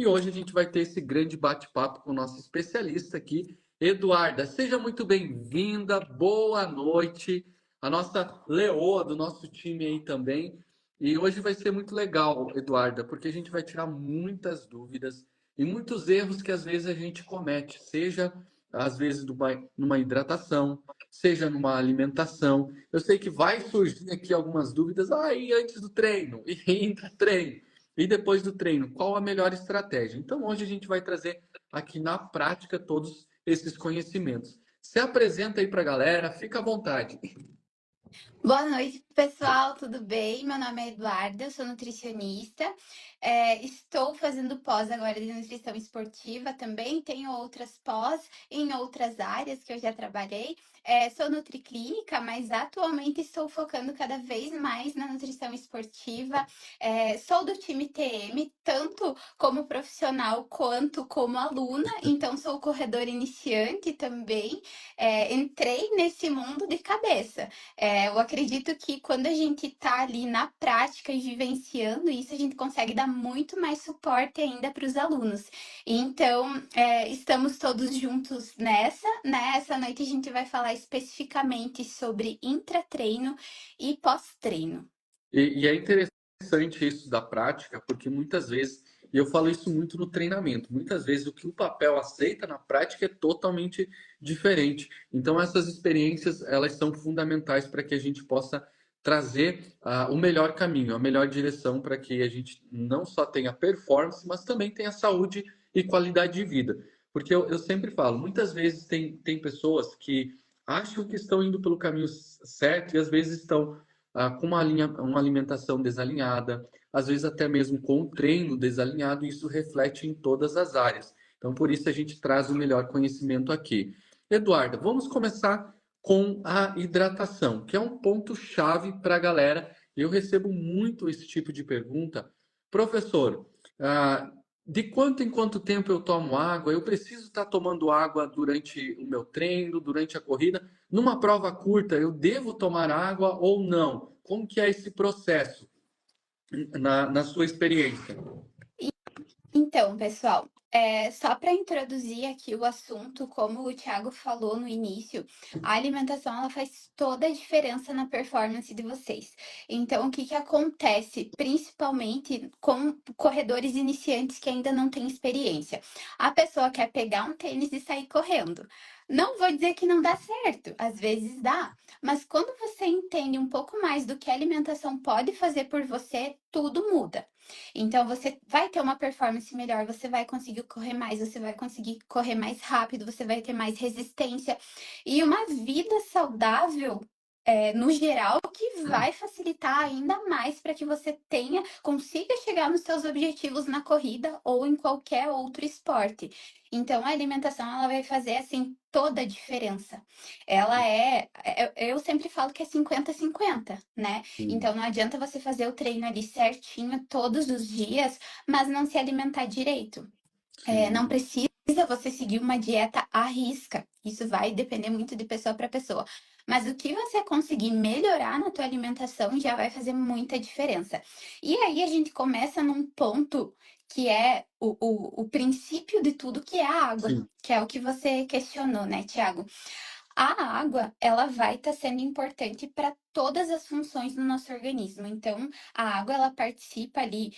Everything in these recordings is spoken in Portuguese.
E hoje a gente vai ter esse grande bate-papo com o nosso especialista aqui, Eduarda. Seja muito bem-vinda, boa noite. A nossa leoa do nosso time aí também. E hoje vai ser muito legal, Eduarda, porque a gente vai tirar muitas dúvidas e muitos erros que às vezes a gente comete, seja às vezes numa hidratação, seja numa alimentação. Eu sei que vai surgir aqui algumas dúvidas, e antes do treino, e entre treino, e depois do treino, qual a melhor estratégia? Então hoje a gente vai trazer aqui na prática todos esses conhecimentos. Se apresenta aí para a galera, fica à vontade. Boa noite, pessoal, tudo bem? Meu nome é Eduarda, eu sou nutricionista. Estou fazendo pós agora de nutrição esportiva também. Tenho outras pós em outras áreas que eu já trabalhei. Sou nutriclínica, mas atualmente estou focando cada vez mais na nutrição esportiva. Sou do time TM, tanto como profissional quanto como aluna, então sou corredora iniciante também. Entrei nesse mundo de cabeça. Eu acredito que quando a gente está ali na prática e vivenciando isso, a gente consegue dar muito mais suporte ainda para os alunos. Então, estamos todos juntos nessa, né? Essa noite a gente vai falar especificamente sobre intratreino e pós-treino. E é interessante isso da prática, porque muitas vezes, e eu falo isso muito no treinamento, muitas vezes o que o papel aceita na prática é totalmente diferente. Então essas experiências, elas são fundamentais para que a gente possa trazer o melhor caminho, a melhor direção para que a gente não só tenha performance, mas também tenha saúde e qualidade de vida. Porque eu sempre falo, muitas vezes tem pessoas que acham que estão indo pelo caminho certo e às vezes estão com uma alimentação desalinhada, às vezes até mesmo com o treino desalinhado, e isso reflete em todas as áreas. Então, por isso a gente traz o melhor conhecimento aqui. Eduardo, vamos começar com a hidratação, que é um ponto-chave para a galera. Eu recebo muito esse tipo de pergunta. Professor, de quanto em quanto tempo eu tomo água? Eu preciso estar tomando água durante o meu treino, durante a corrida? Numa prova curta, eu devo tomar água ou não? Como que é esse processo na sua experiência? Então, pessoal, só para introduzir aqui o assunto, como o Thiago falou no início, a alimentação ela faz toda a diferença na performance de vocês. Então, o que que acontece, principalmente com corredores iniciantes que ainda não têm experiência? A pessoa quer pegar um tênis e sair correndo. Não vou dizer que não dá certo, às vezes dá, mas quando você entende um pouco mais do que a alimentação pode fazer por você, tudo muda. Então, você vai ter uma performance melhor, você vai conseguir correr mais, você vai conseguir correr mais rápido, você vai ter mais resistência. E uma vida saudável, no geral, que vai facilitar ainda mais para que você consiga chegar nos seus objetivos na corrida ou em qualquer outro esporte. Então, a alimentação, ela vai fazer, assim, toda a diferença. Eu sempre falo que é 50-50, né? Então não adianta você fazer o treino ali certinho todos os dias, mas não se alimentar direito. Não Sim. precisa você seguir uma dieta à risca. Isso vai depender muito de pessoa para pessoa. Mas o que você conseguir melhorar na tua alimentação já vai fazer muita diferença. E aí a gente começa num ponto que é o princípio de tudo, que é a água, Sim. que é o que você questionou, né, Tiago? A água, ela vai estar sendo importante para todas as funções do nosso organismo. Então, a água, ela participa ali,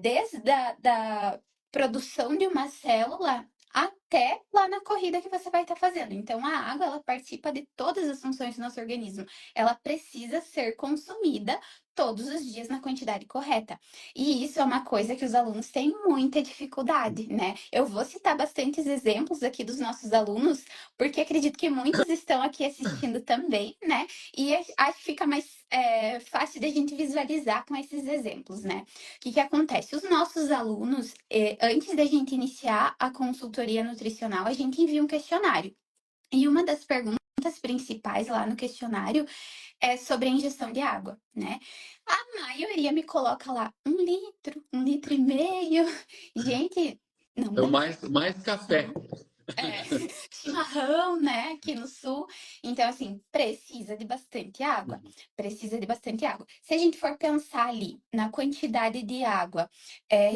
desde da produção de uma célula até lá na corrida que você vai estar fazendo. Então, a água, ela participa de todas as funções do nosso organismo. Ela precisa ser consumida todos os dias na quantidade correta. E isso é uma coisa que os alunos têm muita dificuldade, né? Eu vou citar bastantes exemplos aqui dos nossos alunos, porque acredito que muitos estão aqui assistindo também, né? E acho que fica mais fácil da gente visualizar com esses exemplos, né? O que que acontece? Os nossos alunos, antes da gente iniciar a consultoria nutricional, a gente envia um questionário. E uma das perguntas principais lá no questionário é sobre a ingestão de água, né? A maioria me coloca lá 1 litro, 1,5 litro. Gente, não É o dá. mais café. É, chimarrão, né, aqui no sul. Então, assim, precisa de bastante água. Precisa de bastante água. Se a gente for pensar ali na quantidade de água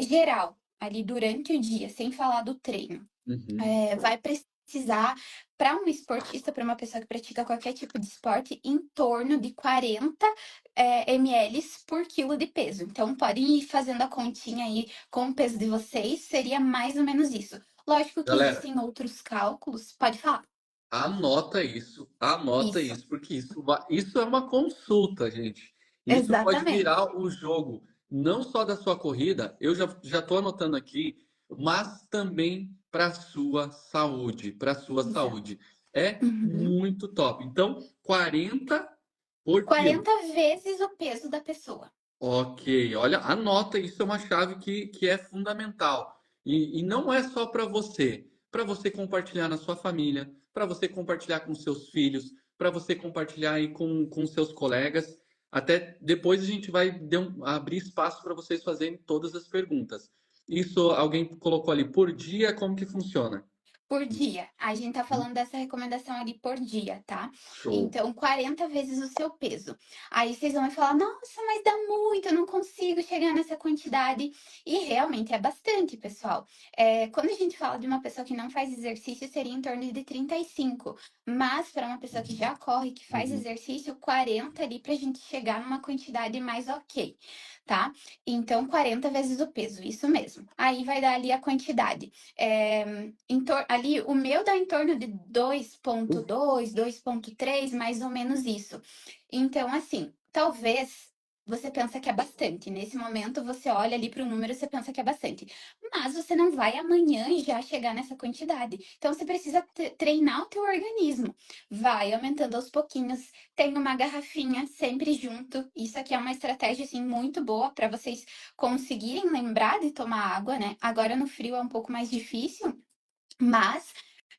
geral ali durante o dia, sem falar do treino, Uhum. vai precisar, para um esportista, para uma pessoa que pratica qualquer tipo de esporte, em torno de 40 ml por quilo de peso. Então, podem ir fazendo a continha aí com o peso de vocês, seria mais ou menos isso. Lógico que Galera, existem outros cálculos, pode falar. anota Isso, isso, porque isso é uma consulta, gente. Isso pode exatamente. virar o jogo, não só da sua corrida, eu já estou anotando aqui, mas também para a sua saúde, para sua Exato. saúde. É Uhum. muito top. Então, 40 por quilo. 40 vezes o peso da pessoa. Ok, olha, anota, isso é uma chave que é fundamental. E não é só para você compartilhar na sua família, para você compartilhar com seus filhos, para você compartilhar aí com seus colegas. Até depois a gente vai abrir espaço para vocês fazerem todas as perguntas. Isso alguém colocou ali por dia, como que funciona? Por dia. A gente tá falando dessa recomendação ali por dia, tá? Show. Então, 40 vezes o seu peso. Aí vocês vão falar, nossa, mas dá muito, eu não consigo chegar nessa quantidade. E realmente é bastante, pessoal. Quando a gente fala de uma pessoa que não faz exercício, seria em torno de 35. Mas para uma pessoa que já corre, que faz Uhum. exercício, 40 ali pra gente chegar numa quantidade mais ok, tá? Então, 40 vezes o peso, isso mesmo. Aí vai dar ali a quantidade. Ali o meu dá em torno de 2,2, 2,3, mais ou menos isso. Então, assim, talvez você pensa que é bastante. Nesse momento, você olha ali para o número e você pensa que é bastante. Mas você não vai amanhã já chegar nessa quantidade. Então, você precisa treinar o teu organismo. Vai aumentando aos pouquinhos. Tem uma garrafinha sempre junto. Isso aqui é uma estratégia, assim, muito boa para vocês conseguirem lembrar de tomar água, né? Agora no frio é um pouco mais difícil, mas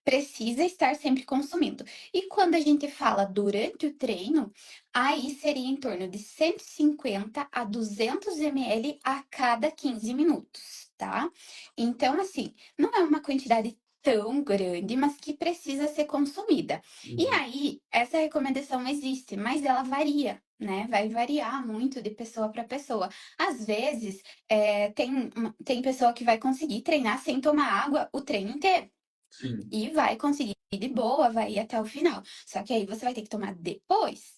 precisa estar sempre consumindo. E quando a gente fala durante o treino, aí seria em torno de 150 a 200 ml a cada 15 minutos, tá? Então, assim, não é uma quantidade tão grande, mas que precisa ser consumida. E Uhum. aí, essa recomendação existe, mas ela varia. Né? Vai variar muito de pessoa para pessoa. Às vezes, tem pessoa que vai conseguir treinar sem tomar água o treino inteiro. Sim. E vai conseguir de boa, vai ir até o final. Só que aí você vai ter que tomar depois.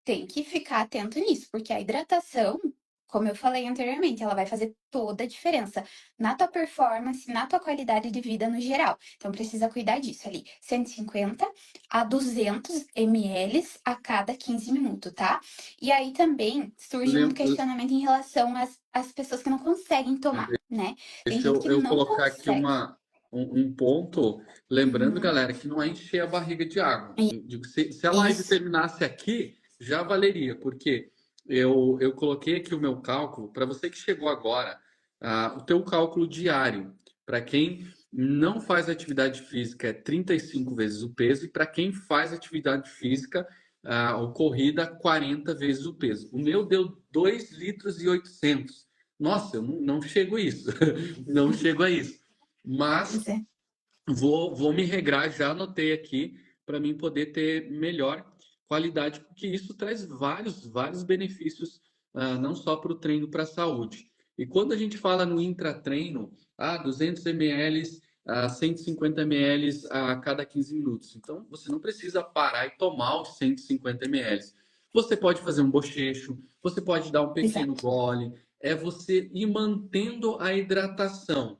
Tem que ficar atento nisso, porque a hidratação, como eu falei anteriormente, ela vai fazer toda a diferença na tua performance, na tua qualidade de vida no geral. Então precisa cuidar disso ali. 150 a 200 ml a cada 15 minutos, tá? E aí também surge um Lem- questionamento em relação às pessoas que não conseguem tomar, né? Tem Deixa gente que eu não colocar aqui consegue. um ponto, lembrando, Uhum. galera, que não é encher a barriga de água. Eu digo, se a live Isso. terminasse aqui, já valeria, porque eu coloquei aqui o meu cálculo, para você que chegou agora, o teu cálculo diário, para quem não faz atividade física, é 35 vezes o peso, e para quem faz atividade física, ou corrida, 40 vezes o peso. O meu deu 2 litros e 800. Nossa, eu não chego a isso. Não chego a isso. Mas Pois é. vou me regrar, já anotei aqui, para mim poder ter melhor qualidade, porque isso traz vários benefícios, não só para o treino, para a saúde. E quando a gente fala no intratreino, 200 ml, 150 ml a cada 15 minutos. Então, você não precisa parar e tomar os 150 ml. Você pode fazer um bochecho, você pode dar um pequeno Exato. gole, é você ir mantendo a hidratação.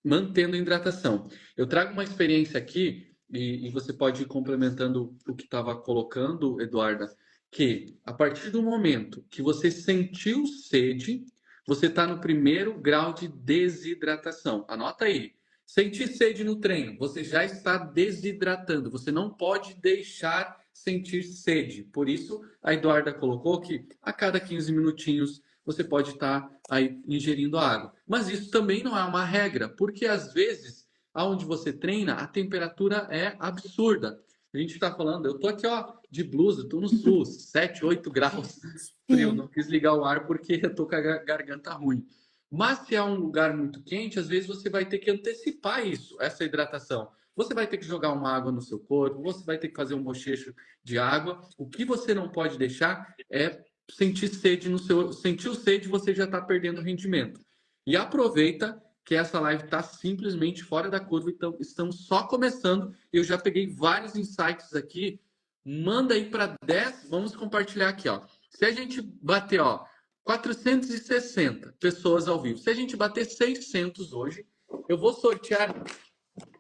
Mantendo a hidratação. Eu trago uma experiência aqui, e você pode ir complementando o que estava colocando, Eduarda, que a partir do momento que você sentiu sede, você está no primeiro grau de desidratação. Anota aí. Sentir sede no treino, você já está desidratando. Você não pode deixar sentir sede. Por isso, a Eduarda colocou que a cada 15 minutinhos você pode estar aí ingerindo água. Mas isso também não é uma regra, porque às vezes, aonde você treina, a temperatura é absurda. A gente está falando, eu tô aqui ó, de blusa, tô no sul, 7, 8 graus frio, Sim, não quis ligar o ar porque eu tô com a garganta ruim. Mas se é um lugar muito quente, às vezes você vai ter que antecipar isso, essa hidratação. Você vai ter que jogar uma água no seu corpo, você vai ter que fazer um bochecho de água. O que você não pode deixar é sentir sede no seu. Sentiu sede, você já está perdendo rendimento. E aproveita que essa live está simplesmente fora da curva, então estamos só começando. Eu já peguei vários insights aqui. Manda aí para 10, vamos compartilhar aqui, ó. Se a gente bater, ó, 460 pessoas ao vivo, se a gente bater 600 hoje, eu vou sortear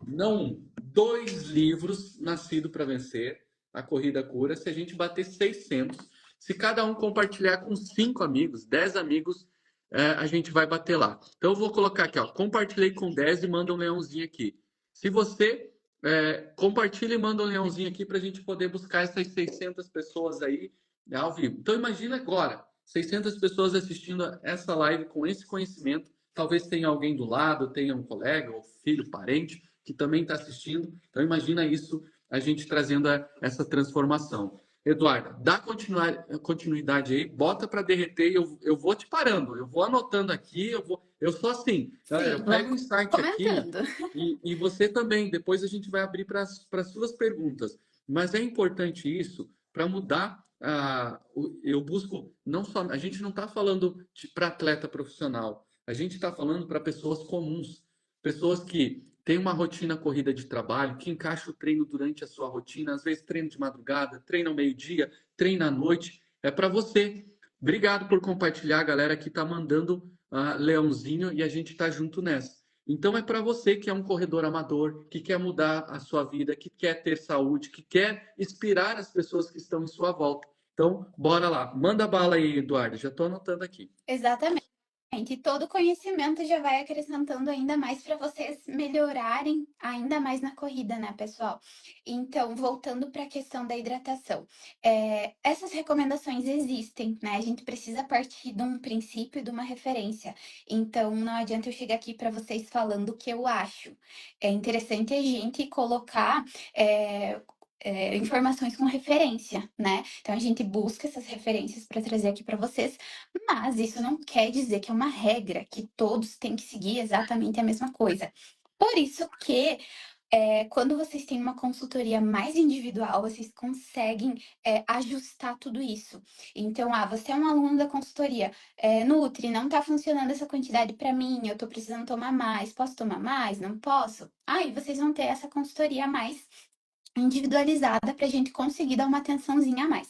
não dois livros, Nascido para Vencer, A Corrida Cura. Se a gente bater 600, se cada um compartilhar com 5 amigos, 10 amigos, a gente vai bater lá. Então eu vou colocar aqui, ó, compartilhei com 10 e manda um leãozinho aqui. Se você compartilha e manda um leãozinho aqui para a gente poder buscar essas 600 pessoas aí ao vivo. Então imagina agora, 600 pessoas assistindo essa live com esse conhecimento. Talvez tenha alguém do lado, tenha um colega, ou filho, parente, que também está assistindo. Então imagina isso, a gente trazendo essa transformação. Eduardo, dá continuidade aí, bota para derreter e eu vou te parando, eu vou anotando aqui, eu sou assim, galera, eu Sim, pego um vamos insight aqui comentando. e você também, depois a gente vai abrir para as suas perguntas. Mas é importante isso para mudar. Eu busco, não só, a gente não está falando para atleta profissional, a gente está falando para pessoas comuns, pessoas que têm uma rotina corrida de trabalho, que encaixa o treino durante a sua rotina, às vezes treino de madrugada, treino ao meio-dia, treino à noite. É para você. Obrigado por compartilhar, galera que está mandando leãozinho e a gente está junto nessa. Então é para você que é um corredor amador, que quer mudar a sua vida, que quer ter saúde, que quer inspirar as pessoas que estão em sua volta. Então, bora lá. Manda bala aí, Eduardo. Já estou anotando aqui. Exatamente. E todo conhecimento já vai acrescentando ainda mais para vocês melhorarem ainda mais na corrida, né, pessoal? Então, voltando para a questão da hidratação, essas recomendações existem, né? A gente precisa partir de um princípio, de uma referência. Então, não adianta eu chegar aqui para vocês falando o que eu acho. É interessante a gente colocar. Informações com referência, né? Então a gente busca essas referências para trazer aqui para vocês, mas isso não quer dizer que é uma regra, que todos têm que seguir exatamente a mesma coisa. Por isso que quando vocês têm uma consultoria mais individual, vocês conseguem ajustar tudo isso. Então, você é um aluno da consultoria, Nutri, não está funcionando essa quantidade para mim, eu estou precisando tomar mais, posso tomar mais? Não posso? Aí vocês vão ter essa consultoria mais individualizada para a gente conseguir dar uma atençãozinha a mais.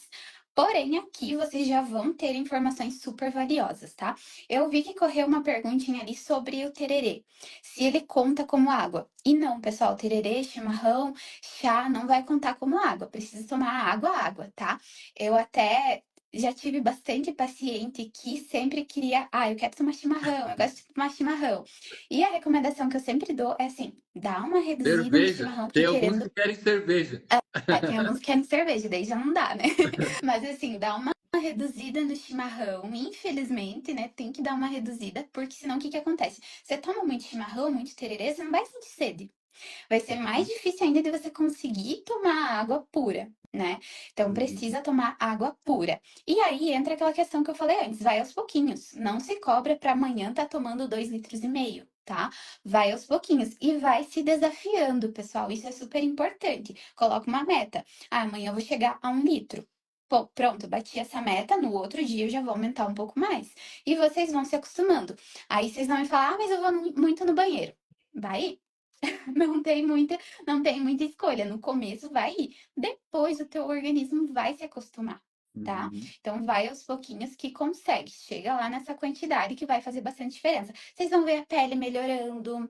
Porém, aqui vocês já vão ter informações super valiosas, tá? Eu vi que correu uma perguntinha ali sobre o tererê, se ele conta como água. E não, pessoal, tererê, chimarrão, chá não vai contar como água. Precisa tomar água, tá? Eu até já tive bastante paciente que sempre queria, eu quero tomar chimarrão, eu gosto de tomar chimarrão. E a recomendação que eu sempre dou é assim, dá uma reduzida no Cerveja. chimarrão, porque Tem alguns que querendo querem cerveja. tem alguns que querem cerveja, daí já não dá, né? Mas assim, dá uma reduzida no chimarrão, infelizmente, né? Tem que dar uma reduzida, porque senão o que que acontece? Você toma muito chimarrão, muito tererê, você não vai sentir sede. Vai ser mais difícil ainda de você conseguir tomar água pura, né? Então Uhum. precisa tomar água pura. E aí entra aquela questão que eu falei antes, vai aos pouquinhos. Não se cobra para amanhã estar tomando 2,5 litros, tá? Vai aos pouquinhos e vai se desafiando, pessoal. Isso é super importante. Coloca uma meta. Amanhã eu vou chegar a 1 litro. Pô, pronto, bati essa meta, no outro dia eu já vou aumentar um pouco mais. E vocês vão se acostumando. Aí vocês vão me falar, mas eu vou muito no banheiro. Vai, não tem muita escolha. No começo vai ir. Depois o teu organismo vai se acostumar, tá? Uhum. Então vai aos pouquinhos que consegue. Chega lá nessa quantidade que vai fazer bastante diferença. Vocês vão ver a pele melhorando.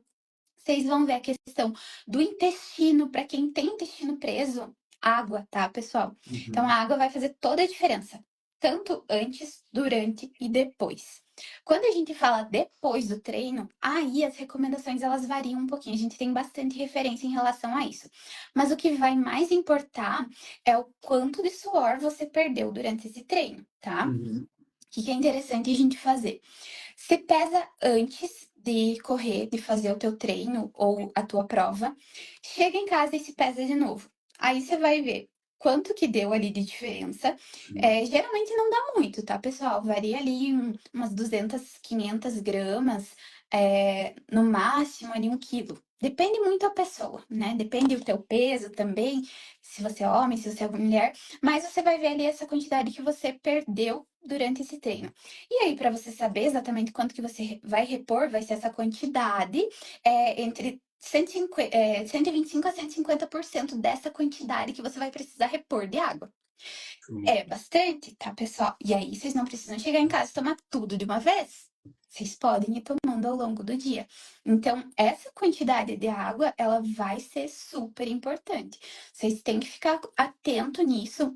Vocês vão ver a questão do intestino. Para quem tem intestino preso, água, tá, pessoal? Então a Uhum. água vai fazer toda a diferença. Tanto antes, durante e depois. Quando a gente fala depois do treino, aí as recomendações elas variam um pouquinho. A gente tem bastante referência em relação a isso. Mas o que vai mais importar é o quanto de suor você perdeu durante esse treino, tá? Uhum. O que é interessante a gente fazer? Se pesa antes de correr, de fazer o teu treino ou a tua prova, chega em casa e se pesa de novo. Aí você vai ver quanto que deu ali de diferença. Geralmente não dá muito, tá, pessoal? Varia ali umas 200, 500 gramas, no máximo ali 1 quilo. Depende muito da pessoa, né? Depende do teu peso também, se você é homem, se você é mulher. Mas você vai ver ali essa quantidade que você perdeu durante esse treino. E aí, para você saber exatamente quanto que você vai repor, vai ser essa quantidade entre 125 a 150% dessa quantidade que você vai precisar repor de água. É bastante, tá, pessoal? E aí, vocês não precisam chegar em casa e tomar tudo de uma vez. Vocês podem ir tomando ao longo do dia. Então, essa quantidade de água, ela vai ser super importante. Vocês têm que ficar atento nisso,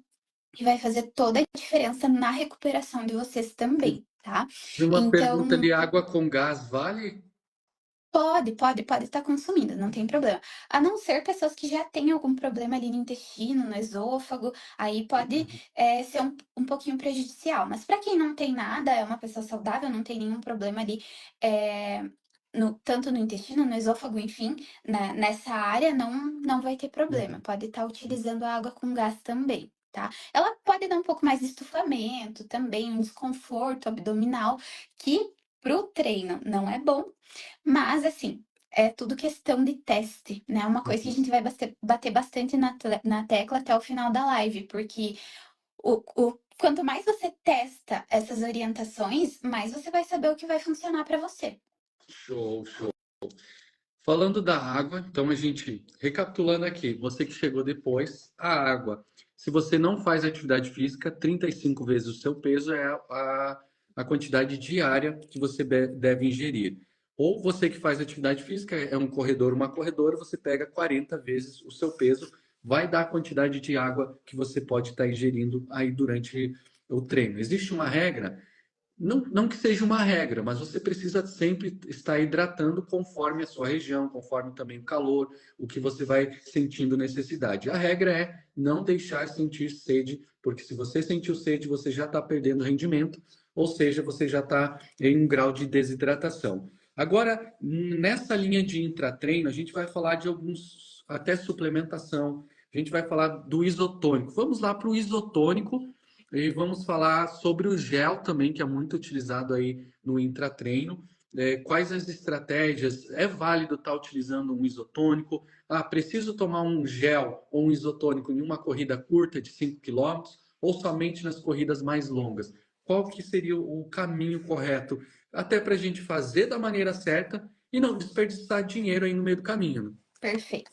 que vai fazer toda a diferença na recuperação de vocês também, tá? E uma pergunta Então, de água com gás vale? pode estar consumindo, não tem problema. A não ser pessoas que já têm algum problema ali no intestino, no esôfago, aí pode ser um pouquinho prejudicial. Mas para quem não tem nada, é uma pessoa saudável, não tem nenhum problema ali, tanto no intestino, no esôfago, enfim, nessa área, não vai ter problema. Pode estar utilizando a água com gás também. Tá? Ela pode dar um pouco mais de estufamento também, um desconforto abdominal, que pro treino não é bom, mas, assim, é tudo questão de teste, né? Uma coisa que a gente vai bater bastante na tecla até o final da live, porque quanto mais você testa essas orientações, mais você vai saber o que vai funcionar para você. Show, show. Falando da água, então a gente, recapitulando aqui, você que chegou depois, a água. Se você não faz atividade física, 35 vezes o seu peso é a quantidade diária que você deve ingerir. Ou você que faz atividade física, é um corredor, uma corredora, você pega 40 vezes o seu peso, vai dar a quantidade de água que você pode estar ingerindo aí durante o treino. Existe uma regra não que seja uma regra, mas você precisa sempre estar hidratando conforme a sua região, conforme também o calor, o que você vai sentindo necessidade. A regra é não deixar sentir sede, porque se você sentiu sede, você já está perdendo rendimento, ou seja, você já está em um grau de desidratação. Agora, nessa linha de intratreino, a gente vai falar de alguns, até suplementação, a gente vai falar do isotônico. Vamos lá para o isotônico, e vamos falar sobre o gel também, que é muito utilizado aí no intratreino. Quais as estratégias? É válido estar utilizando um isotônico? Ah, preciso tomar um gel ou um isotônico em uma corrida curta de 5 quilômetros ou somente nas corridas mais longas? Qual que seria o caminho correto? Até para a gente fazer da maneira certa e não desperdiçar dinheiro aí no meio do caminho, né? Perfeito.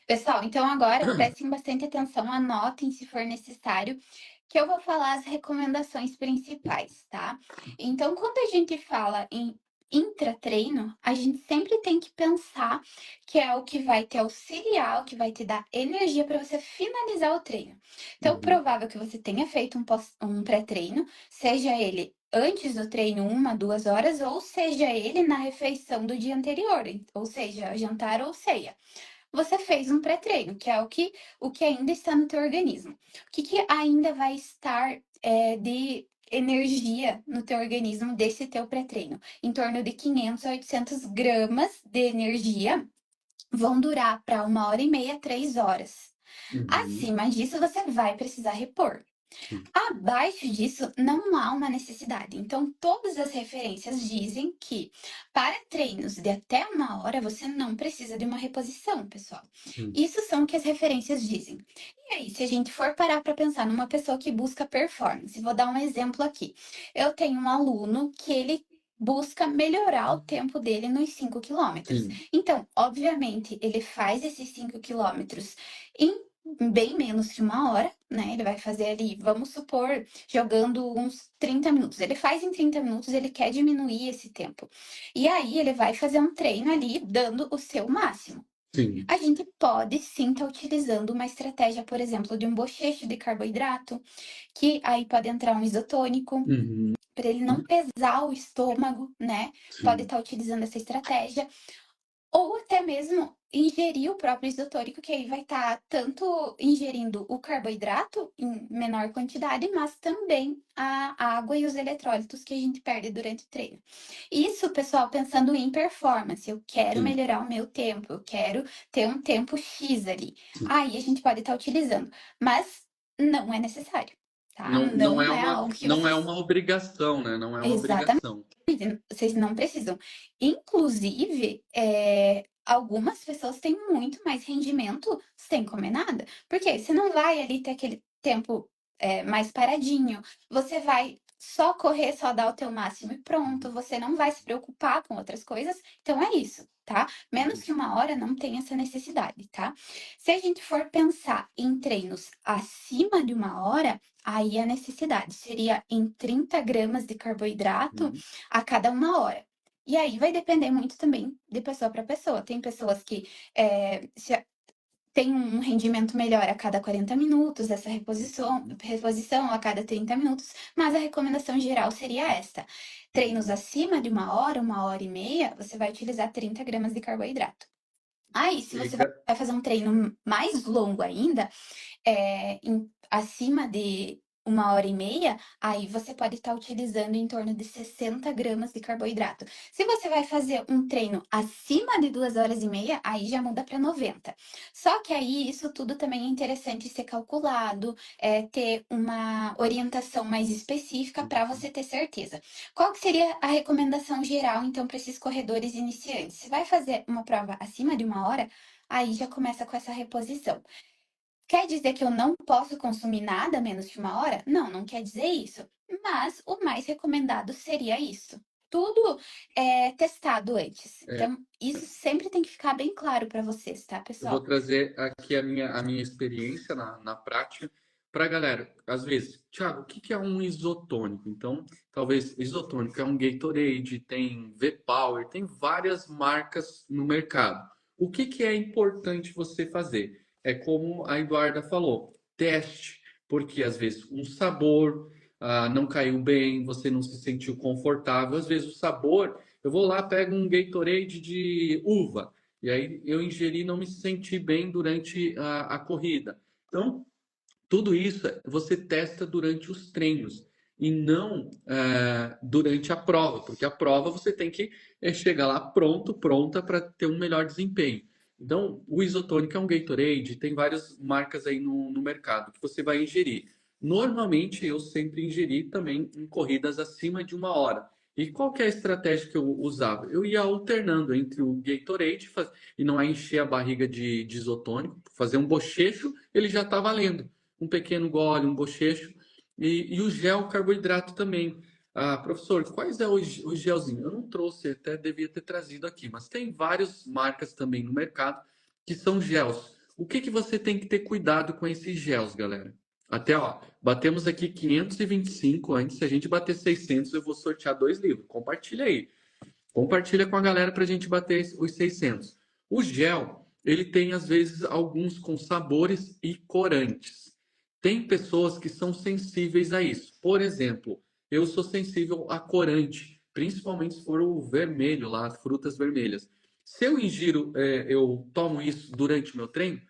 Pessoal, então agora prestem bastante atenção, anotem se for necessário, que eu vou falar as recomendações principais, tá? Então, quando a gente fala em intratreino, a gente sempre tem que pensar que é o que vai te auxiliar, o que vai te dar energia para você finalizar o treino. Então, Uhum. provável que você tenha feito um pré-treino, seja ele antes do treino, 1, 2 horas, ou seja ele na refeição do dia anterior, ou seja, jantar ou ceia. Você fez um pré-treino, que é o que ainda está no teu organismo. O que ainda vai estar de energia no teu organismo desse teu pré-treino? Em torno de 500 a 800 gramas de energia vão durar para 1 hora e meia, 3 horas. Uhum. Acima disso, você vai precisar repor. Sim. Abaixo disso, não há uma necessidade. Então, todas as referências dizem que para treinos de até 1 hora, você não precisa de uma reposição, pessoal. Uhum. Isso são o que as referências dizem. E aí, se a gente for parar para pensar numa pessoa que busca performance, vou dar um exemplo aqui. Eu tenho um aluno que ele busca melhorar o tempo dele nos 5 quilômetros. Sim. Então, obviamente, ele faz esses 5 quilômetros em bem menos que 1 hora, né? Ele vai fazer ali, vamos supor, jogando uns 30 minutos. Ele faz em 30 minutos, ele quer diminuir esse tempo. E aí ele vai fazer um treino ali, dando o seu máximo. Sim. A gente pode sim estar utilizando uma estratégia, por exemplo, de um bochecho de carboidrato, que aí pode entrar um isotônico, Uhum. para ele não pesar o estômago, né? Pode Sim. estar utilizando essa estratégia. Ou até mesmo ingerir o próprio isotônico, que aí vai estar tanto ingerindo o carboidrato em menor quantidade, mas também a água e os eletrólitos que a gente perde durante o treino. Isso, pessoal, pensando em performance. Eu quero Sim. melhorar o meu tempo, eu quero ter um tempo X ali. Sim. Aí a gente pode estar utilizando, mas não é necessário, tá? Não é Não é uma, algo que não é vocês. uma obrigação, né? Não é uma Exatamente. obrigação. Vocês não precisam. Inclusive, algumas pessoas têm muito mais rendimento sem comer nada. Porque você não vai ali ter aquele tempo mais paradinho. Você vai só correr, só dar o teu máximo e pronto. Você não vai se preocupar com outras coisas. Então é isso, tá? Menos que uma hora não tem essa necessidade, tá? Se a gente for pensar em treinos acima de uma hora, aí a necessidade seria em 30 gramas de carboidrato Uhum. a cada uma hora. E aí vai depender muito também de pessoa para pessoa. Tem pessoas que tem um rendimento melhor a cada 40 minutos, essa reposição a cada 30 minutos, mas a recomendação geral seria esta. Treinos acima de uma hora e meia, você vai utilizar 30 gramas de carboidrato. Aí, se você Fica. vai fazer um treino mais longo ainda, acima de uma hora e meia, aí você pode estar utilizando em torno de 60 gramas de carboidrato. Se você vai fazer um treino acima de 2 horas e meia, aí já muda para 90. Só que aí isso tudo também é interessante ser calculado, ter uma orientação mais específica para Uhum. você ter certeza. Qual que seria a recomendação geral, então, para esses corredores iniciantes? Se vai fazer uma prova acima de uma hora, aí já começa com essa reposição. Quer dizer que eu não posso consumir nada menos de uma hora? Não, não quer dizer isso. Mas o mais recomendado seria isso. Tudo é testado antes. É, Então, isso sempre tem que ficar bem claro para vocês, tá, eu vou pessoal? trazer aqui a minha experiência na prática para a galera. Às vezes, Thiago, o que que é um isotônico? Então, talvez isotônico é um Gatorade, tem V-Power, tem várias marcas no mercado. O que que é importante você fazer? É como a Eduarda falou, teste, porque às vezes um sabor não caiu bem, você não se sentiu confortável. Às vezes o sabor, eu vou lá, pego um Gatorade de uva. E aí eu ingeri e não me senti bem durante a corrida. Então, tudo isso você testa durante os treinos e não durante a prova, porque a prova você tem que chegar lá pronta para ter um melhor desempenho. Então, o isotônico é um Gatorade, tem várias marcas aí no mercado que você vai ingerir. Normalmente, eu sempre ingeri também em corridas acima de uma hora. E qual que é a estratégia que eu usava? Eu ia alternando entre o Gatorade e não é encher a barriga de isotônico, fazer um bochecho, ele já está valendo um pequeno gole, um bochecho, e o gel carboidrato também. Ah, professor, quais é o gelzinho? Eu não trouxe, até devia ter trazido aqui, mas tem várias marcas também no mercado que são gels. O que que você tem que ter cuidado com esses gels, galera? Até, ó, batemos aqui 525, antes se a gente bater 600, eu vou sortear 2 livros. Compartilha aí. Compartilha com a galera para a gente bater os 600. O gel, ele tem às vezes alguns com sabores e corantes. Tem pessoas que são sensíveis a isso. Por exemplo, eu sou sensível a corante, principalmente se for o vermelho lá, as frutas vermelhas. Se eu ingiro, eu tomo isso durante o meu treino,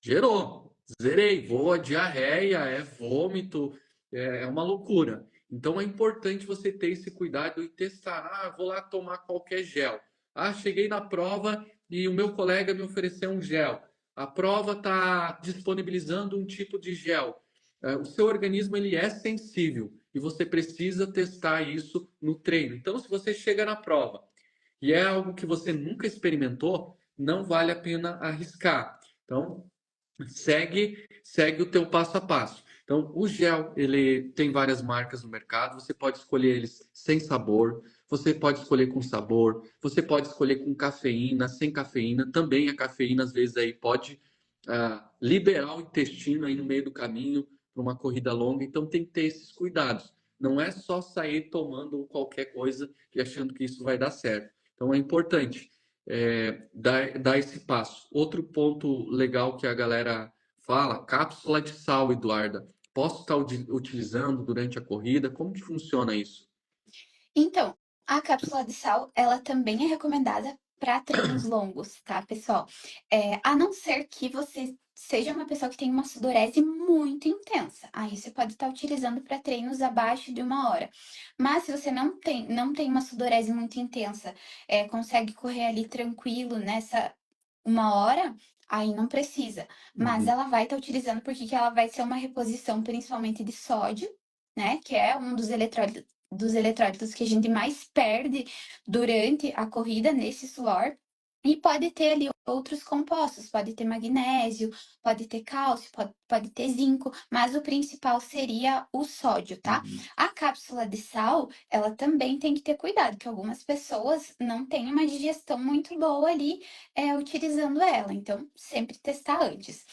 gerou, zerei, vou, diarreia, é vômito, é uma loucura. Então é importante você ter esse cuidado e testar. Ah, vou lá tomar qualquer gel. Ah, cheguei na prova e o meu colega me ofereceu um gel. A prova está disponibilizando um tipo de gel. O seu organismo ele é sensível e você precisa testar isso no treino. Então, se você chega na prova e é algo que você nunca experimentou, não vale a pena arriscar. Então, segue o teu passo a passo. Então, o gel, ele tem várias marcas no mercado, você pode escolher eles sem sabor, você pode escolher com sabor, você pode escolher com cafeína, sem cafeína, também a cafeína às vezes aí pode liberar o intestino aí no meio do caminho para uma corrida longa, então tem que ter esses cuidados. Não é só sair tomando qualquer coisa e achando que isso vai dar certo. Então é importante dar esse passo. Outro ponto legal que a galera fala, cápsula de sal, Eduarda. Posso estar utilizando durante a corrida? Como que funciona isso? Então, a cápsula de sal, ela também é recomendada para treinos longos, tá, pessoal? A não ser que você seja uma pessoa que tem uma sudorese muito intensa. Aí você pode estar utilizando para treinos abaixo de uma hora. Mas se você não tem uma sudorese muito intensa, consegue correr ali tranquilo nessa uma hora, aí não precisa. Mas Uhum. ela vai estar utilizando porque que ela vai ser uma reposição principalmente de sódio, né? Que é um dos eletrólitos que a gente mais perde durante a corrida nesse suor. E pode ter ali outros compostos, pode ter magnésio, pode ter cálcio, pode ter zinco, mas o principal seria o sódio, tá? Uhum. A cápsula de sal, ela também tem que ter cuidado, que algumas pessoas não têm uma digestão muito boa ali, utilizando ela, então sempre testar antes.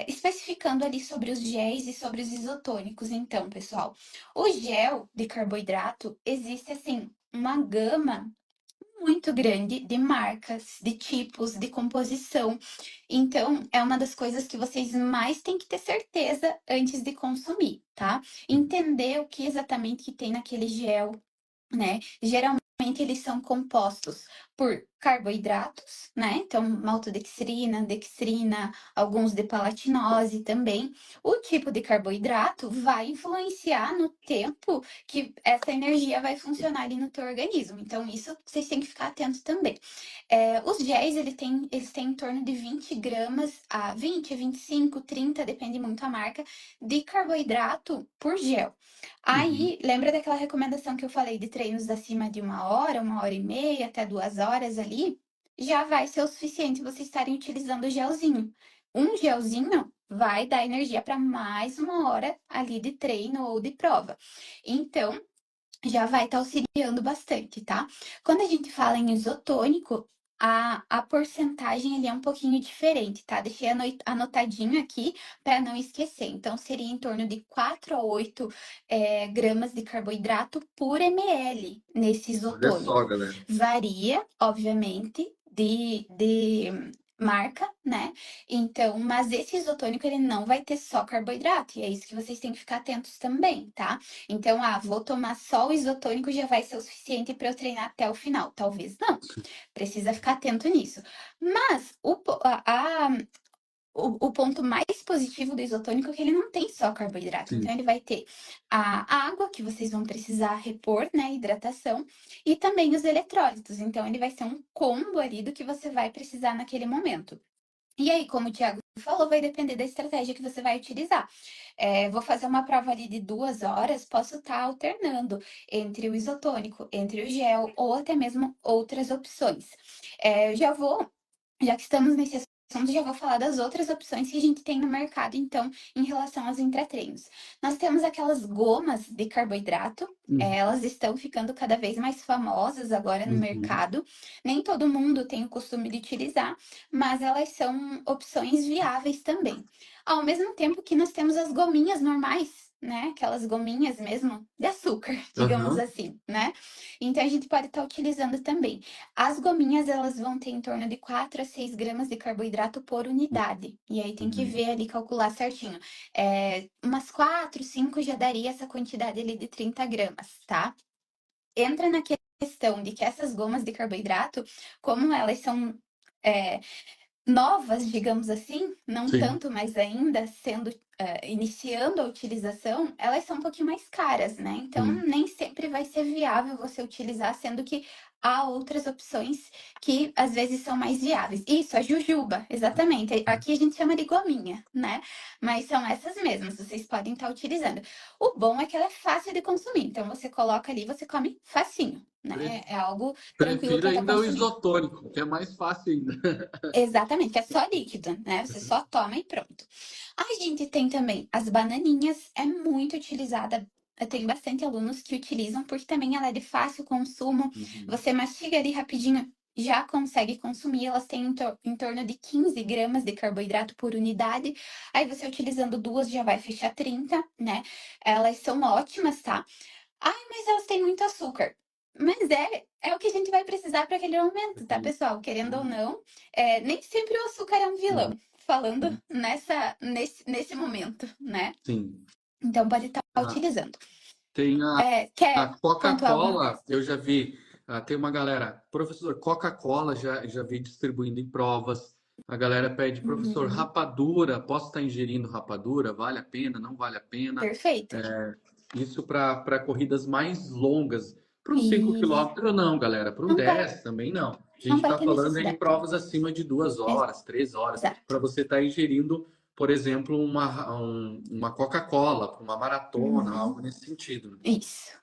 Especificando ali sobre os géis e sobre os isotônicos, então, pessoal, o gel de carboidrato existe assim uma gama muito grande de marcas, de tipos, de composição. Então, é uma das coisas que vocês mais têm que ter certeza antes de consumir, tá? Entender o que exatamente que tem naquele gel, né? Geralmente eles são compostos por carboidratos, né? Então, maltodextrina, dextrina, alguns de palatinose também. O tipo de carboidrato vai influenciar no tempo que essa energia vai funcionar ali no teu organismo. Então, isso vocês têm que ficar atentos também. Os géis, eles têm em torno de 20 gramas a 20, 25, 30, depende muito a marca, de carboidrato por gel. Uhum. Aí, lembra daquela recomendação que eu falei de treinos acima de 1 hora e meia, até 2 horas ali? Já vai ser o suficiente vocês estarem utilizando o gelzinho. Um gelzinho vai dar energia para mais 1 hora ali de treino ou de prova. Então, já vai estar auxiliando bastante, tá? Quando a gente fala em isotônico, a porcentagem ele é um pouquinho diferente, tá? Deixei anotadinho aqui para não esquecer. Então, seria em torno de 4 a 8 gramas de carboidrato por ml nesse Olha só, isotônico. galera. Varia, obviamente, de marca, né? Então, mas esse isotônico ele não vai ter só carboidrato, e é isso que vocês têm que ficar atentos também, tá? Então, vou tomar só o isotônico já vai ser o suficiente para eu treinar até o final. Talvez não. Precisa ficar atento nisso. Mas o ponto mais positivo do isotônico é que ele não tem só carboidrato. Então, Sim. ele vai ter a água que vocês vão precisar repor, né? Hidratação, e também os eletrólitos. Então, ele vai ser um combo ali do que você vai precisar naquele momento. E aí, como o Thiago falou, vai depender da estratégia que você vai utilizar. Vou fazer uma prova ali de 2 horas, posso estar alternando entre o isotônico, entre o gel ou até mesmo outras opções. Já que estamos nesse assunto, já vou falar das outras opções que a gente tem no mercado, então, em relação aos intratreinos. Nós temos aquelas gomas de carboidrato, Uhum. elas estão ficando cada vez mais famosas agora no Uhum. mercado. Nem todo mundo tem o costume de utilizar, mas elas são opções viáveis também. Ao mesmo tempo que nós temos as gominhas normais, né? Aquelas gominhas mesmo de açúcar, digamos Aham. assim, né? Então a gente pode estar utilizando também. As gominhas, elas vão ter em torno de 4 a 6 gramas de carboidrato por unidade. E aí tem que Uhum. ver ali, calcular certinho. Umas 4, 5 já daria essa quantidade ali de 30 gramas, tá? Entra na questão de que essas gomas de carboidrato, como elas são é, novas, digamos assim, não Sim. tanto, mas ainda sendo iniciando a utilização, elas são um pouquinho mais caras, né? Então Sim. nem sempre vai ser viável você utilizar, sendo que há outras opções que às vezes são mais viáveis. Isso, a jujuba, exatamente. Aqui a gente chama de gominha, né? Mas são essas mesmas, vocês podem estar utilizando. O bom é que ela é fácil de consumir, então você coloca ali, você come facinho, né? É algo tranquilo Prefiro para estar ainda o consumindo. isotônico, que é mais fácil ainda. Exatamente, que é só líquido, né? Você só toma e pronto. A gente tem também as bananinhas, é muito utilizada. Eu tenho bastante alunos que utilizam, porque também ela é de fácil consumo. Uhum. Você mastiga ali rapidinho, já consegue consumir. Elas têm em torno de 15 gramas de carboidrato por unidade. Aí você utilizando duas já vai fechar 30, né? Elas são ótimas, tá? Ai, mas elas têm muito açúcar. Mas é o que a gente vai precisar para aquele momento, tá, Uhum. pessoal? Querendo ou não, nem sempre o açúcar é um Uhum. vilão. Falando nesse momento, né? Sim. Então pode estar Ah, utilizando. tem a Quer pontuar alguma Coca-Cola, coisa? eu já vi. Tem uma galera, professor, Coca-Cola já vi distribuindo em provas. A galera pede, professor, Uhum, rapadura, posso estar ingerindo rapadura? Vale a pena? Não vale a pena? perfeito. Isso para corridas mais longas. Para uns 5 E quilômetros, não, galera. Para um não vai, 10 também não. A gente não vai está ter falando em necessidade. provas acima de 2 horas, 3 horas, Exato. para você estar ingerindo, por exemplo, uma Coca-Cola, para uma maratona, Uhum, algo nesse sentido. isso.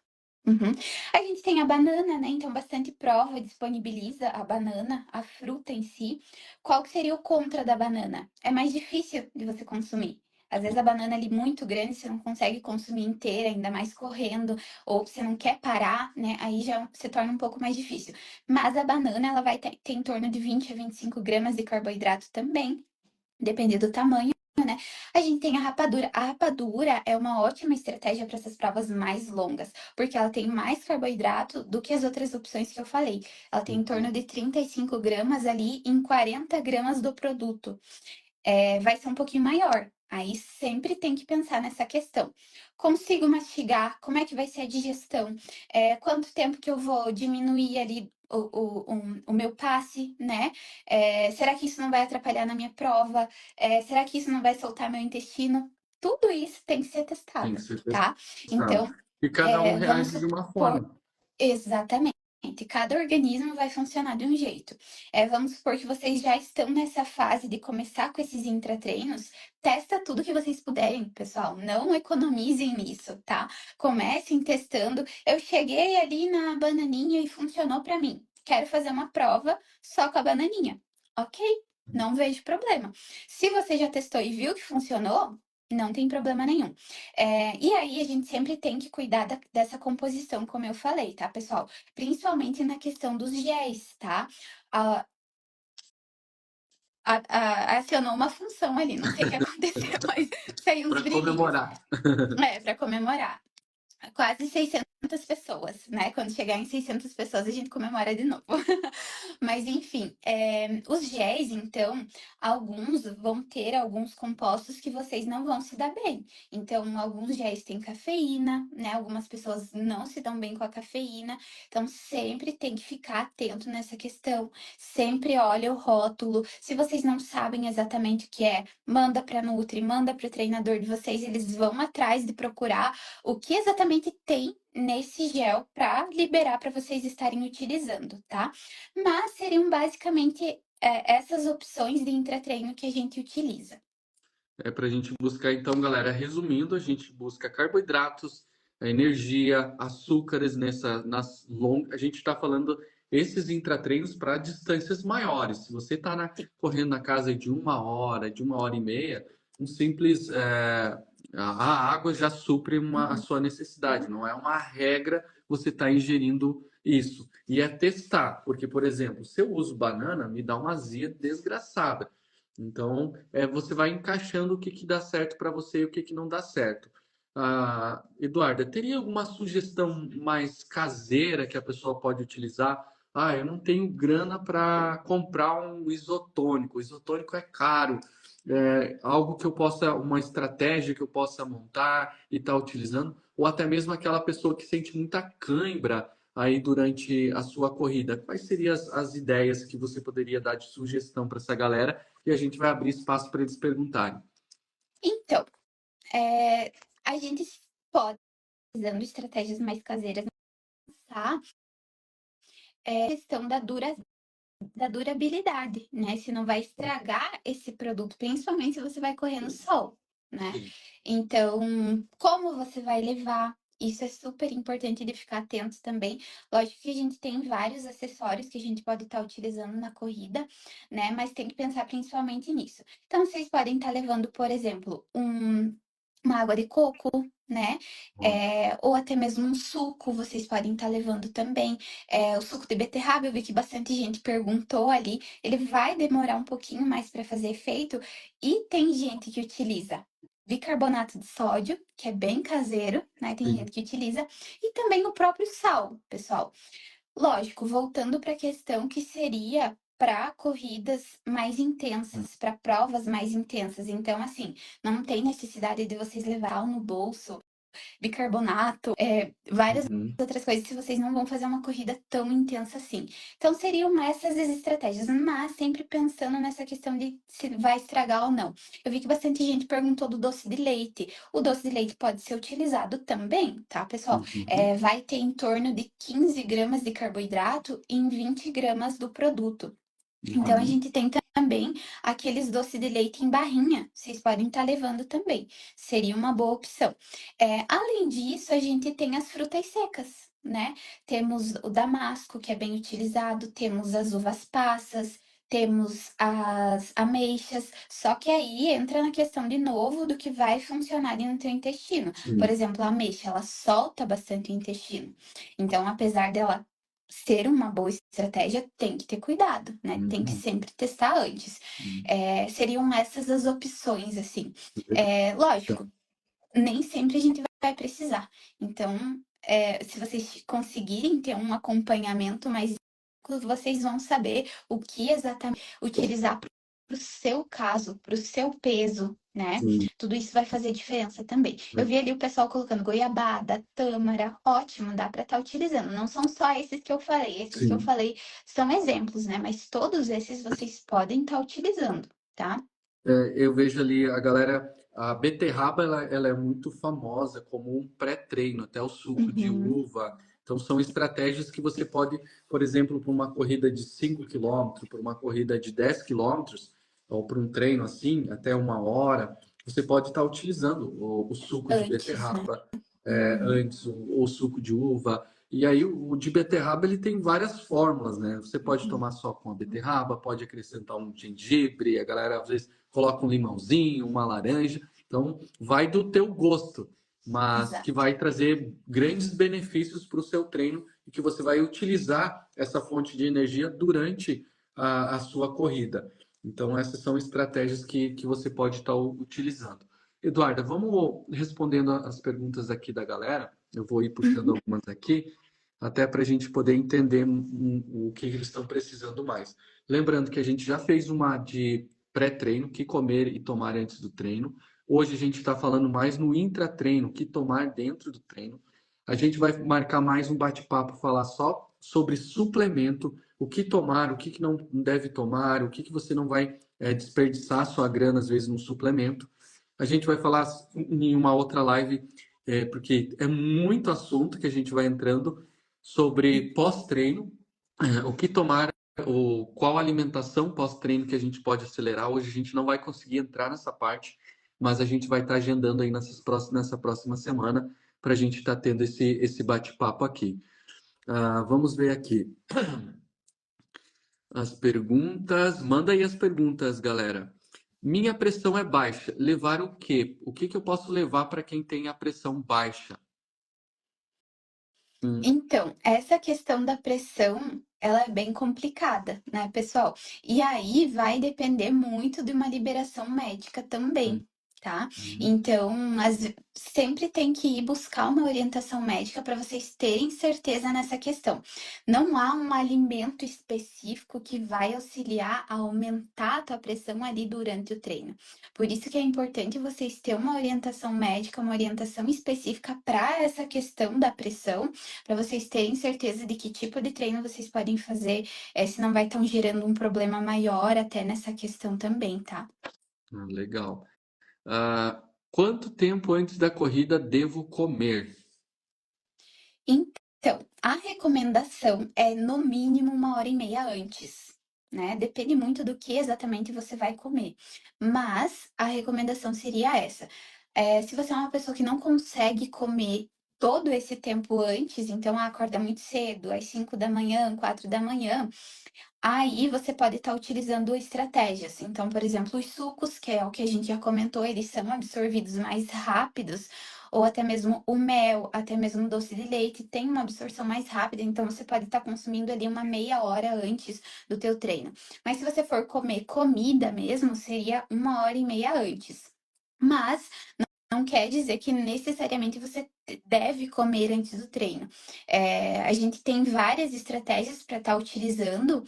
Uhum. A gente tem a banana, né? Então, bastante prova disponibiliza a banana, a fruta em si. Qual que seria o contra da banana? É mais difícil de você consumir. Às vezes a banana ali muito grande, você não consegue consumir inteira, ainda mais correndo, ou você não quer parar, né? Aí já se torna um pouco mais difícil. Mas a banana, ela vai ter em torno de 20 a 25 gramas de carboidrato também, dependendo do tamanho, né? A gente tem a rapadura. A rapadura é uma ótima estratégia para essas provas mais longas, porque ela tem mais carboidrato do que as outras opções que eu falei. Ela tem em torno Uhum. de 35 gramas ali em 40 gramas do produto. Vai ser um pouquinho maior. Aí sempre tem que pensar nessa questão. Consigo mastigar? Como é que vai ser a digestão? Quanto tempo que eu vou diminuir ali o meu passe, né? Será que isso não vai atrapalhar na minha prova? Será que isso não vai soltar meu intestino? Tudo isso tem que ser Tem que testado, ser tá? testado. Então, E cada um vamos reage de uma supor. forma. Exatamente. Cada organismo vai funcionar de um jeito. Vamos supor que vocês já estão nessa fase de começar com esses intratreinos. Testa tudo que vocês puderem, pessoal. Não economizem nisso, tá? Comecem testando. Eu cheguei ali na bananinha e funcionou para mim. Quero fazer uma prova só com a bananinha. Ok, não vejo problema. Se você já testou e viu que funcionou, não tem problema nenhum. E aí, a gente sempre tem que cuidar dessa composição, como eu falei, tá, pessoal? Principalmente na questão dos géis, tá? A- Acionou uma função ali, não sei o que aconteceu, mas saiu uns Para brilhinhos. comemorar. Para comemorar. Quase 600 pessoas, né? Quando chegar em 600 pessoas, a gente comemora de novo. Mas, enfim, os géis, então, alguns vão ter alguns compostos que vocês não vão se dar bem. Então, alguns géis têm cafeína, né? Algumas pessoas não se dão bem com a cafeína. Então, sempre tem que ficar atento nessa questão. Sempre olha o rótulo. Se vocês não sabem exatamente o que é, manda para a Nutri, manda para o treinador de vocês. Eles vão atrás de procurar o que exatamente tem nesse gel para liberar para vocês estarem utilizando, tá? Mas seriam basicamente essas opções de intratreino que a gente utiliza. É para a gente buscar, então, galera, resumindo, a gente busca carboidratos, energia, açúcares nas longas. A gente está falando esses intratreinos para distâncias maiores. Se você está correndo na casa de 1 hora e meia, um simples a água já supre a Uhum. sua necessidade. Não é uma regra você estar ingerindo isso. E é testar, porque, por exemplo, se eu uso banana, me dá uma azia desgraçada. Então, você vai encaixando o que, que dá certo para você e o que, que não dá certo. Eduarda, teria alguma sugestão mais caseira que a pessoa pode utilizar? Eu não tenho grana para comprar um isotônico. O isotônico é caro. Algo que eu possa, uma estratégia que eu possa montar e estar utilizando, ou até mesmo aquela pessoa que sente muita cãibra aí durante a sua corrida. Quais seriam as ideias que você poderia dar de sugestão para essa galera? E a gente vai abrir espaço para eles perguntarem. Então, a gente pode, usando estratégias mais caseiras, tá? Questão da durabilidade, né? Se não vai estragar esse produto, principalmente se você vai correr no sol, né? Sim. Então, como você vai levar? Isso é super importante de ficar atento também. Lógico que a gente tem vários acessórios que a gente pode estar utilizando na corrida, né? Mas tem que pensar principalmente nisso. Então, vocês podem estar levando, por exemplo, uma água de coco, né? Ou até mesmo um suco, vocês podem estar levando também. O suco de beterraba, eu vi que bastante gente perguntou ali. Ele vai demorar um pouquinho mais para fazer efeito. E tem gente que utiliza bicarbonato de sódio, que é bem caseiro, né? Tem Sim. gente que utiliza. E também o próprio sal, pessoal. Lógico, voltando para a questão que seria para corridas mais intensas, para provas mais intensas. Então, assim, não tem necessidade de vocês levar no bolso bicarbonato, várias Uhum. outras coisas se vocês não vão fazer uma corrida tão intensa assim. Então seriam essas as estratégias, mas sempre pensando nessa questão de se vai estragar ou não. Eu vi que bastante gente perguntou do doce de leite. O doce de leite pode ser utilizado também, tá, pessoal? Uhum. Vai ter em torno de 15 gramas de carboidrato em 20 gramas do produto. Então, a Uhum. gente tem também aqueles doces de leite em barrinha. Vocês podem estar levando também. Seria uma boa opção. Além disso, a gente tem as frutas secas. né? Temos o damasco, que é bem utilizado, temos as uvas passas, temos as ameixas, só que aí entra na questão de novo do que vai funcionar ali no teu intestino. Por Sim. exemplo, a ameixa, ela solta bastante o intestino. Então, apesar dela ser uma boa estratégia, tem que ter cuidado, né? Tem que Uhum. sempre testar antes. Uhum. Seriam essas as opções, assim. Legal. Lógico, nem sempre a gente vai precisar. Então, se vocês conseguirem ter um acompanhamento mais, vocês vão saber o que exatamente utilizar para o seu caso, para o seu peso, né? Sim. Tudo isso vai fazer diferença também. Eu vi ali o pessoal colocando goiabada, tâmara, ótimo, dá para estar utilizando. Não são só esses que eu Sim. falei são exemplos, né? Mas todos esses vocês podem estar utilizando, tá? Eu vejo ali a galera, a beterraba, ela é muito famosa como um pré-treino, até o suco de Uhum. uva. Então, são estratégias que você pode, por exemplo, para uma corrida de 5 quilômetros, para uma corrida de 10 quilômetros, ou para um treino assim, até 1 hora, você pode estar utilizando o suco de Antes, né? beterraba, Uhum. antes, o suco de uva. E aí, o de beterraba, ele tem várias fórmulas, né? Você pode Uhum. tomar só com a beterraba, pode acrescentar um gengibre, a galera às vezes coloca um limãozinho, uma laranja. Então, vai do teu gosto, mas que Exato. vai trazer grandes benefícios para o seu treino e que você vai utilizar essa fonte de energia durante a sua corrida. Então, essas são estratégias que você pode estar utilizando. Eduarda, vamos respondendo as perguntas aqui da galera. Eu vou ir puxando Uhum. algumas aqui, até para a gente poder entender o que eles estão precisando mais. Lembrando que a gente já fez uma de pré-treino, que comer e tomar antes do treino. Hoje a gente está falando mais no intratreino, que tomar dentro do treino. A gente vai marcar mais um bate-papo, falar só sobre suplemento, o que tomar, o que não deve tomar, o que você não vai desperdiçar sua grana, às vezes, no suplemento. A gente vai falar em uma outra live, porque é muito assunto que a gente vai entrando sobre pós-treino, o que tomar qual alimentação pós-treino que a gente pode acelerar. Hoje a gente não vai conseguir entrar nessa parte, mas a gente vai estar agendando aí nessa próxima semana para a gente estar tendo esse bate-papo aqui. Vamos ver aqui as perguntas. Manda aí as perguntas, galera. Minha pressão é baixa. Levar o quê? O que que eu posso levar para quem tem a pressão baixa? Hum, Então, essa questão da pressão, ela é bem complicada, né, pessoal? E aí vai depender muito de uma liberação médica hum, também, tá? hum. Então, sempre tem que ir buscar uma orientação médica para vocês terem certeza nessa questão. Não há um alimento específico que vai auxiliar a aumentar a tua pressão ali durante o treino. Por isso que é importante vocês terem uma orientação médica, uma orientação específica para essa questão da pressão para vocês terem certeza de que tipo de treino vocês podem fazer, se não vai estar gerando um problema maior até nessa questão também, tá? Legal. Quanto tempo antes da corrida devo comer? Então, a recomendação é no mínimo 1 hora e meia antes, né? Depende muito do que exatamente você vai comer. Mas a recomendação seria essa. Se você é uma pessoa que não consegue comer todo esse tempo antes, então acorda muito cedo, às 5 da manhã, 4 da manhã, aí você pode estar utilizando estratégias. Então, por exemplo, os sucos, que é o que a gente já comentou, eles são absorvidos mais rápidos, ou até mesmo o mel, até mesmo o doce de leite, tem uma absorção mais rápida, então você pode estar consumindo ali uma meia hora antes do teu treino. Mas se você for comer comida mesmo, seria 1 hora e meia antes. Mas não quer dizer que necessariamente você deve comer antes do treino. A gente tem várias estratégias para estar utilizando,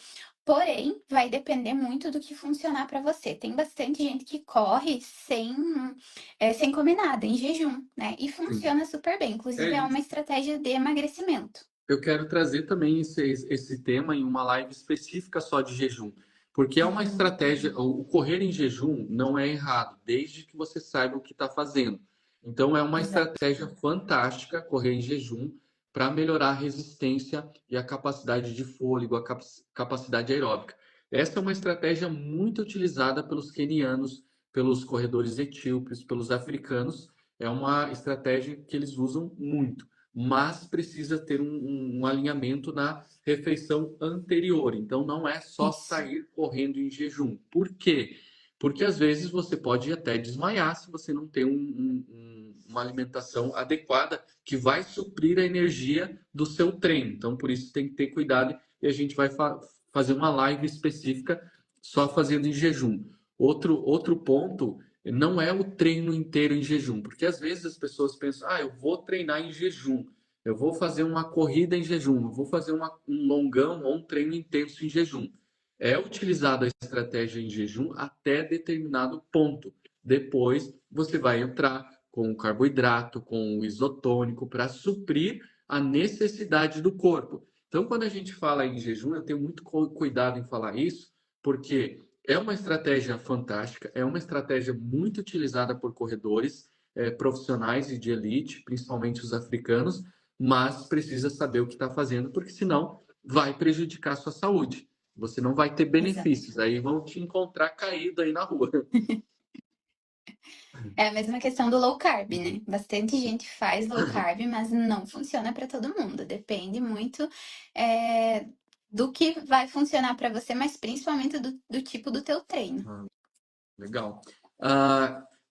porém, vai depender muito do que funcionar para você. Tem bastante gente que corre sem comer nada, em jejum, né? E Sim. funciona super bem. Inclusive, é uma estratégia de emagrecimento. Eu quero trazer também esse tema em uma live específica só de jejum, porque é uma Uhum, estratégia. O correr em jejum não é errado, desde que você saiba o que está fazendo. Então, é uma exato. estratégia fantástica correr em jejum para melhorar a resistência e a capacidade de fôlego, a capacidade aeróbica. Essa é uma estratégia muito utilizada pelos quenianos, pelos corredores etíopes, pelos africanos. É uma estratégia que eles usam muito. mas precisa ter um alinhamento na refeição anterior. Então, não é só Isso. sair correndo em jejum. Por quê? Porque às vezes você pode até desmaiar se você não tem uma alimentação adequada que vai suprir a energia do seu treino. Então, por isso tem que ter cuidado e a gente vai fazer uma live específica só fazendo em jejum. Outro ponto não é o treino inteiro em jejum, porque às vezes as pessoas pensam, eu vou treinar em jejum, eu vou fazer uma corrida em jejum, eu vou fazer um longão ou um treino intenso em jejum. É utilizada a estratégia em jejum até determinado ponto. Depois você vai entrar com o carboidrato, com o isotônico para suprir a necessidade do corpo. Então, quando a gente fala em jejum, eu tenho muito cuidado em falar isso, porque é uma estratégia fantástica, é uma estratégia muito utilizada por corredores profissionais e de elite, principalmente os africanos, mas precisa saber o que está fazendo, porque senão vai prejudicar a sua saúde. Você não vai ter Exato. benefícios, aí vão te encontrar caído aí na rua. É a mesma questão do low carb, né? Bastante gente faz low carb, mas não funciona para todo mundo. Depende muito é, do que vai funcionar para você, mas principalmente do tipo do teu treino. Legal.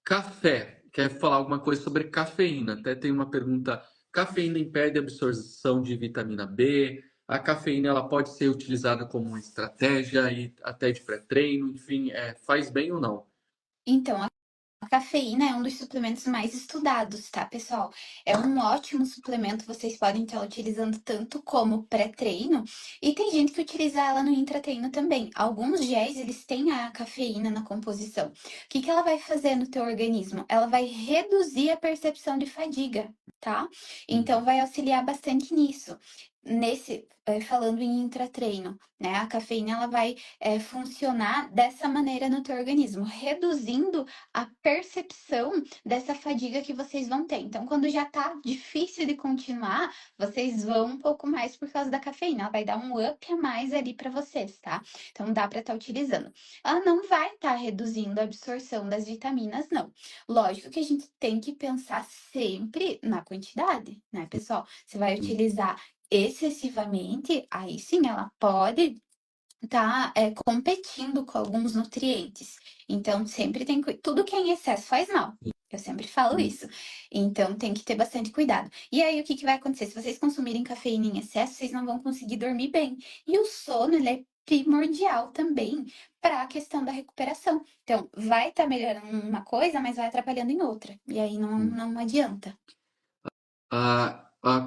Café. Quer falar alguma coisa sobre cafeína? Até tem uma pergunta. Cafeína impede a absorção de vitamina B? A cafeína ela pode ser utilizada como uma estratégia e até de pré-treino, enfim, faz bem ou não? Então, a cafeína é um dos suplementos mais estudados, tá, pessoal? É um ótimo suplemento, vocês podem estar utilizando tanto como pré-treino, e tem gente que utiliza ela no intratreino também. Alguns géis, eles têm a cafeína na composição. O que que ela vai fazer no teu organismo? Ela vai reduzir a percepção de fadiga, tá? Então, Uhum. vai auxiliar bastante nisso. Falando em intratreino, né? A cafeína, ela vai funcionar dessa maneira no teu organismo, reduzindo a percepção dessa fadiga que vocês vão ter. Então, quando já tá difícil de continuar, vocês vão um pouco mais por causa da cafeína. Ela vai dar um up a mais ali para vocês, tá? Então, dá para estar utilizando. Ela não vai estar reduzindo a absorção das vitaminas, não. Lógico que a gente tem que pensar sempre na quantidade, né, pessoal? Você vai utilizar excessivamente, aí sim ela pode tá competindo com alguns nutrientes. Então, sempre tem tudo que é em excesso faz mal. Eu sempre falo isso. Então, tem que ter bastante cuidado. E aí, o que que vai acontecer? Se vocês consumirem cafeína em excesso, vocês não vão conseguir dormir bem. E o sono, ele é primordial também para a questão da recuperação. Então, vai estar melhorando uma coisa, mas vai atrapalhando em outra. E aí não adianta.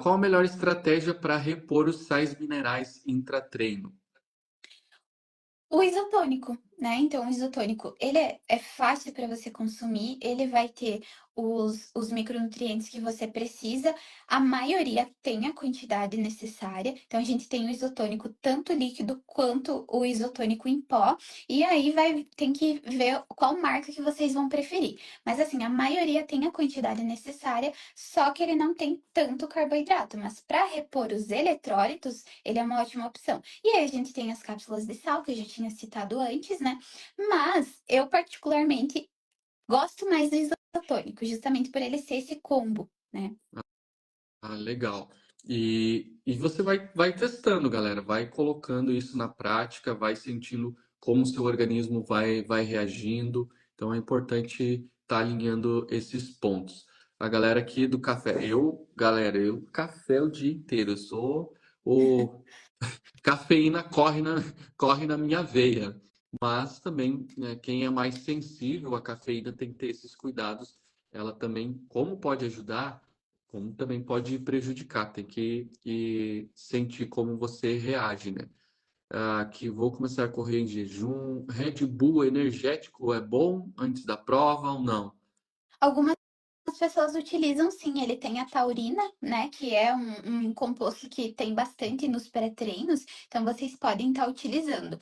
Qual a melhor estratégia para repor os sais minerais intratreino? O isotônico, né? Então, o isotônico, ele é fácil para você consumir, ele vai ter os micronutrientes que você precisa, a maioria tem a quantidade necessária. Então, a gente tem o isotônico tanto líquido quanto o isotônico em pó, e aí tem que ver qual marca que vocês vão preferir. Mas, assim, a maioria tem a quantidade necessária, só que ele não tem tanto carboidrato, mas para repor os eletrólitos, ele é uma ótima opção. E aí a gente tem as cápsulas de sal, que eu já tinha citado antes, né? Mas eu particularmente gosto mais do isotônico, justamente por ele ser esse combo, né? Legal. E você vai testando, galera, vai colocando isso na prática, vai sentindo como o seu organismo vai reagindo. Então é importante estar alinhando esses pontos. A galera aqui do café, galera, café o dia inteiro, eu sou o cafeína corre na minha veia. Mas também, né, quem é mais sensível à cafeína tem que ter esses cuidados. Ela também, como pode ajudar, como também pode prejudicar. Tem que sentir como você reage, né? Que vou começar a correr em jejum. Red Bull energético é bom antes da prova ou não? Algumas pessoas utilizam sim, ele tem a taurina, né? Que é um composto que tem bastante nos pré-treinos, então vocês podem estar utilizando.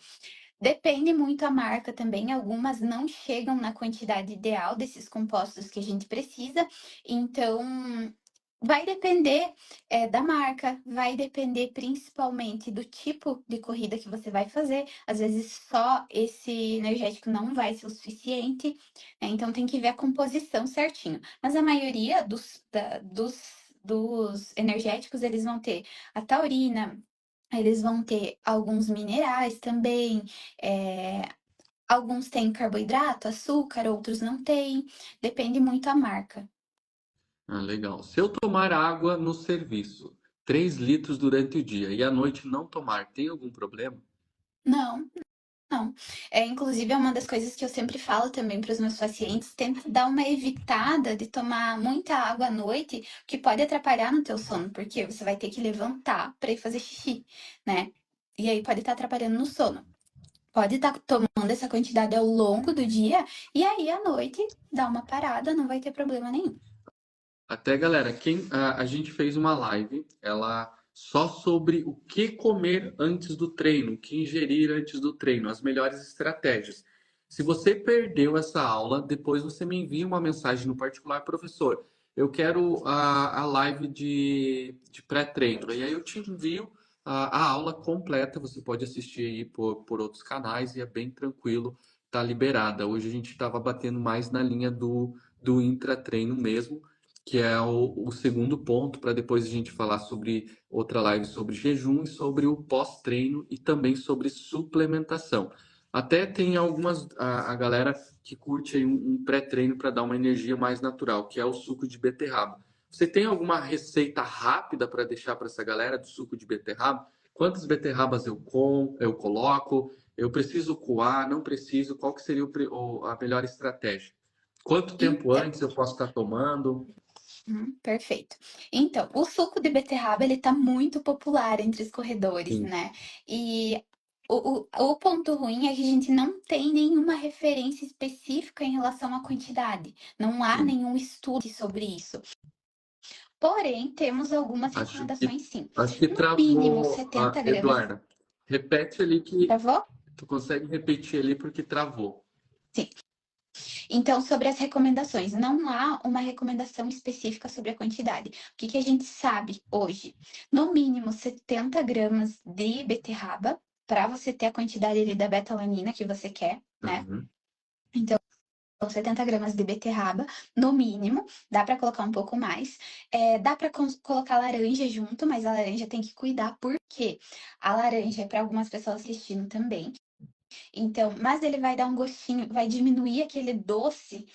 Depende muito a marca também, algumas não chegam na quantidade ideal desses compostos que a gente precisa, então vai depender da marca, vai depender principalmente do tipo de corrida que você vai fazer. Às vezes só esse energético não vai ser o suficiente, né? Então tem que ver a composição certinho. Mas a maioria dos dos energéticos, eles vão ter a taurina, eles vão ter alguns minerais também, alguns têm carboidrato, açúcar, outros não têm, depende muito a marca. Ah, legal. Se eu tomar água no serviço, 3 litros durante o dia e à noite não tomar, tem algum problema? Não, não. Inclusive, é uma das coisas que eu sempre falo também para os meus pacientes, tenta dar uma evitada de tomar muita água à noite, que pode atrapalhar no teu sono, porque você vai ter que levantar para ir fazer xixi, né? E aí pode estar atrapalhando no sono. Pode estar tomando essa quantidade ao longo do dia, e aí à noite dá uma parada, não vai ter problema nenhum. Até, galera, a gente fez uma live, ela só sobre o que comer antes do treino, o que ingerir antes do treino, as melhores estratégias. Se você perdeu essa aula, depois você me envia uma mensagem no particular, professor. Eu quero a live de pré-treino. E aí eu te envio a aula completa. Você pode assistir aí por outros canais e é bem tranquilo, tá liberada. Hoje a gente estava batendo mais na linha do intratreino mesmo, que é o segundo ponto, para depois a gente falar sobre outra live sobre jejum e sobre o pós-treino e também sobre suplementação. Até tem a galera que curte aí um pré-treino para dar uma energia mais natural, que é o suco de beterraba. Você tem alguma receita rápida para deixar para essa galera do suco de beterraba? Quantas beterrabas eu coloco? Eu preciso coar? Não preciso? Qual que seria a melhor estratégia? Quanto tempo Então, antes eu posso estar tomando? perfeito. Então, o suco de beterraba, ele tá muito popular entre os corredores, Sim, né? E o ponto ruim é que a gente não tem nenhuma referência específica em relação à quantidade. Não há sim. nenhum estudo sobre isso. Porém, temos algumas Acho que, recomendações sim. acho que No mínimo travou, 70 gramas. Eduarda. Repete ali que Travou? tu consegue repetir ali porque travou. Sim. Então, sobre as recomendações, não há uma recomendação específica sobre a quantidade. O que que a gente sabe hoje? No mínimo 70 gramas de beterraba, para você ter a quantidade ali da betalanina que você quer, né? Uhum, Então, 70 gramas de beterraba, no mínimo, dá para colocar um pouco mais. Dá para colocar laranja junto, mas a laranja tem que cuidar, porque a laranja é para algumas pessoas assistindo também. Então, mas ele vai dar um gostinho, vai diminuir aquele doce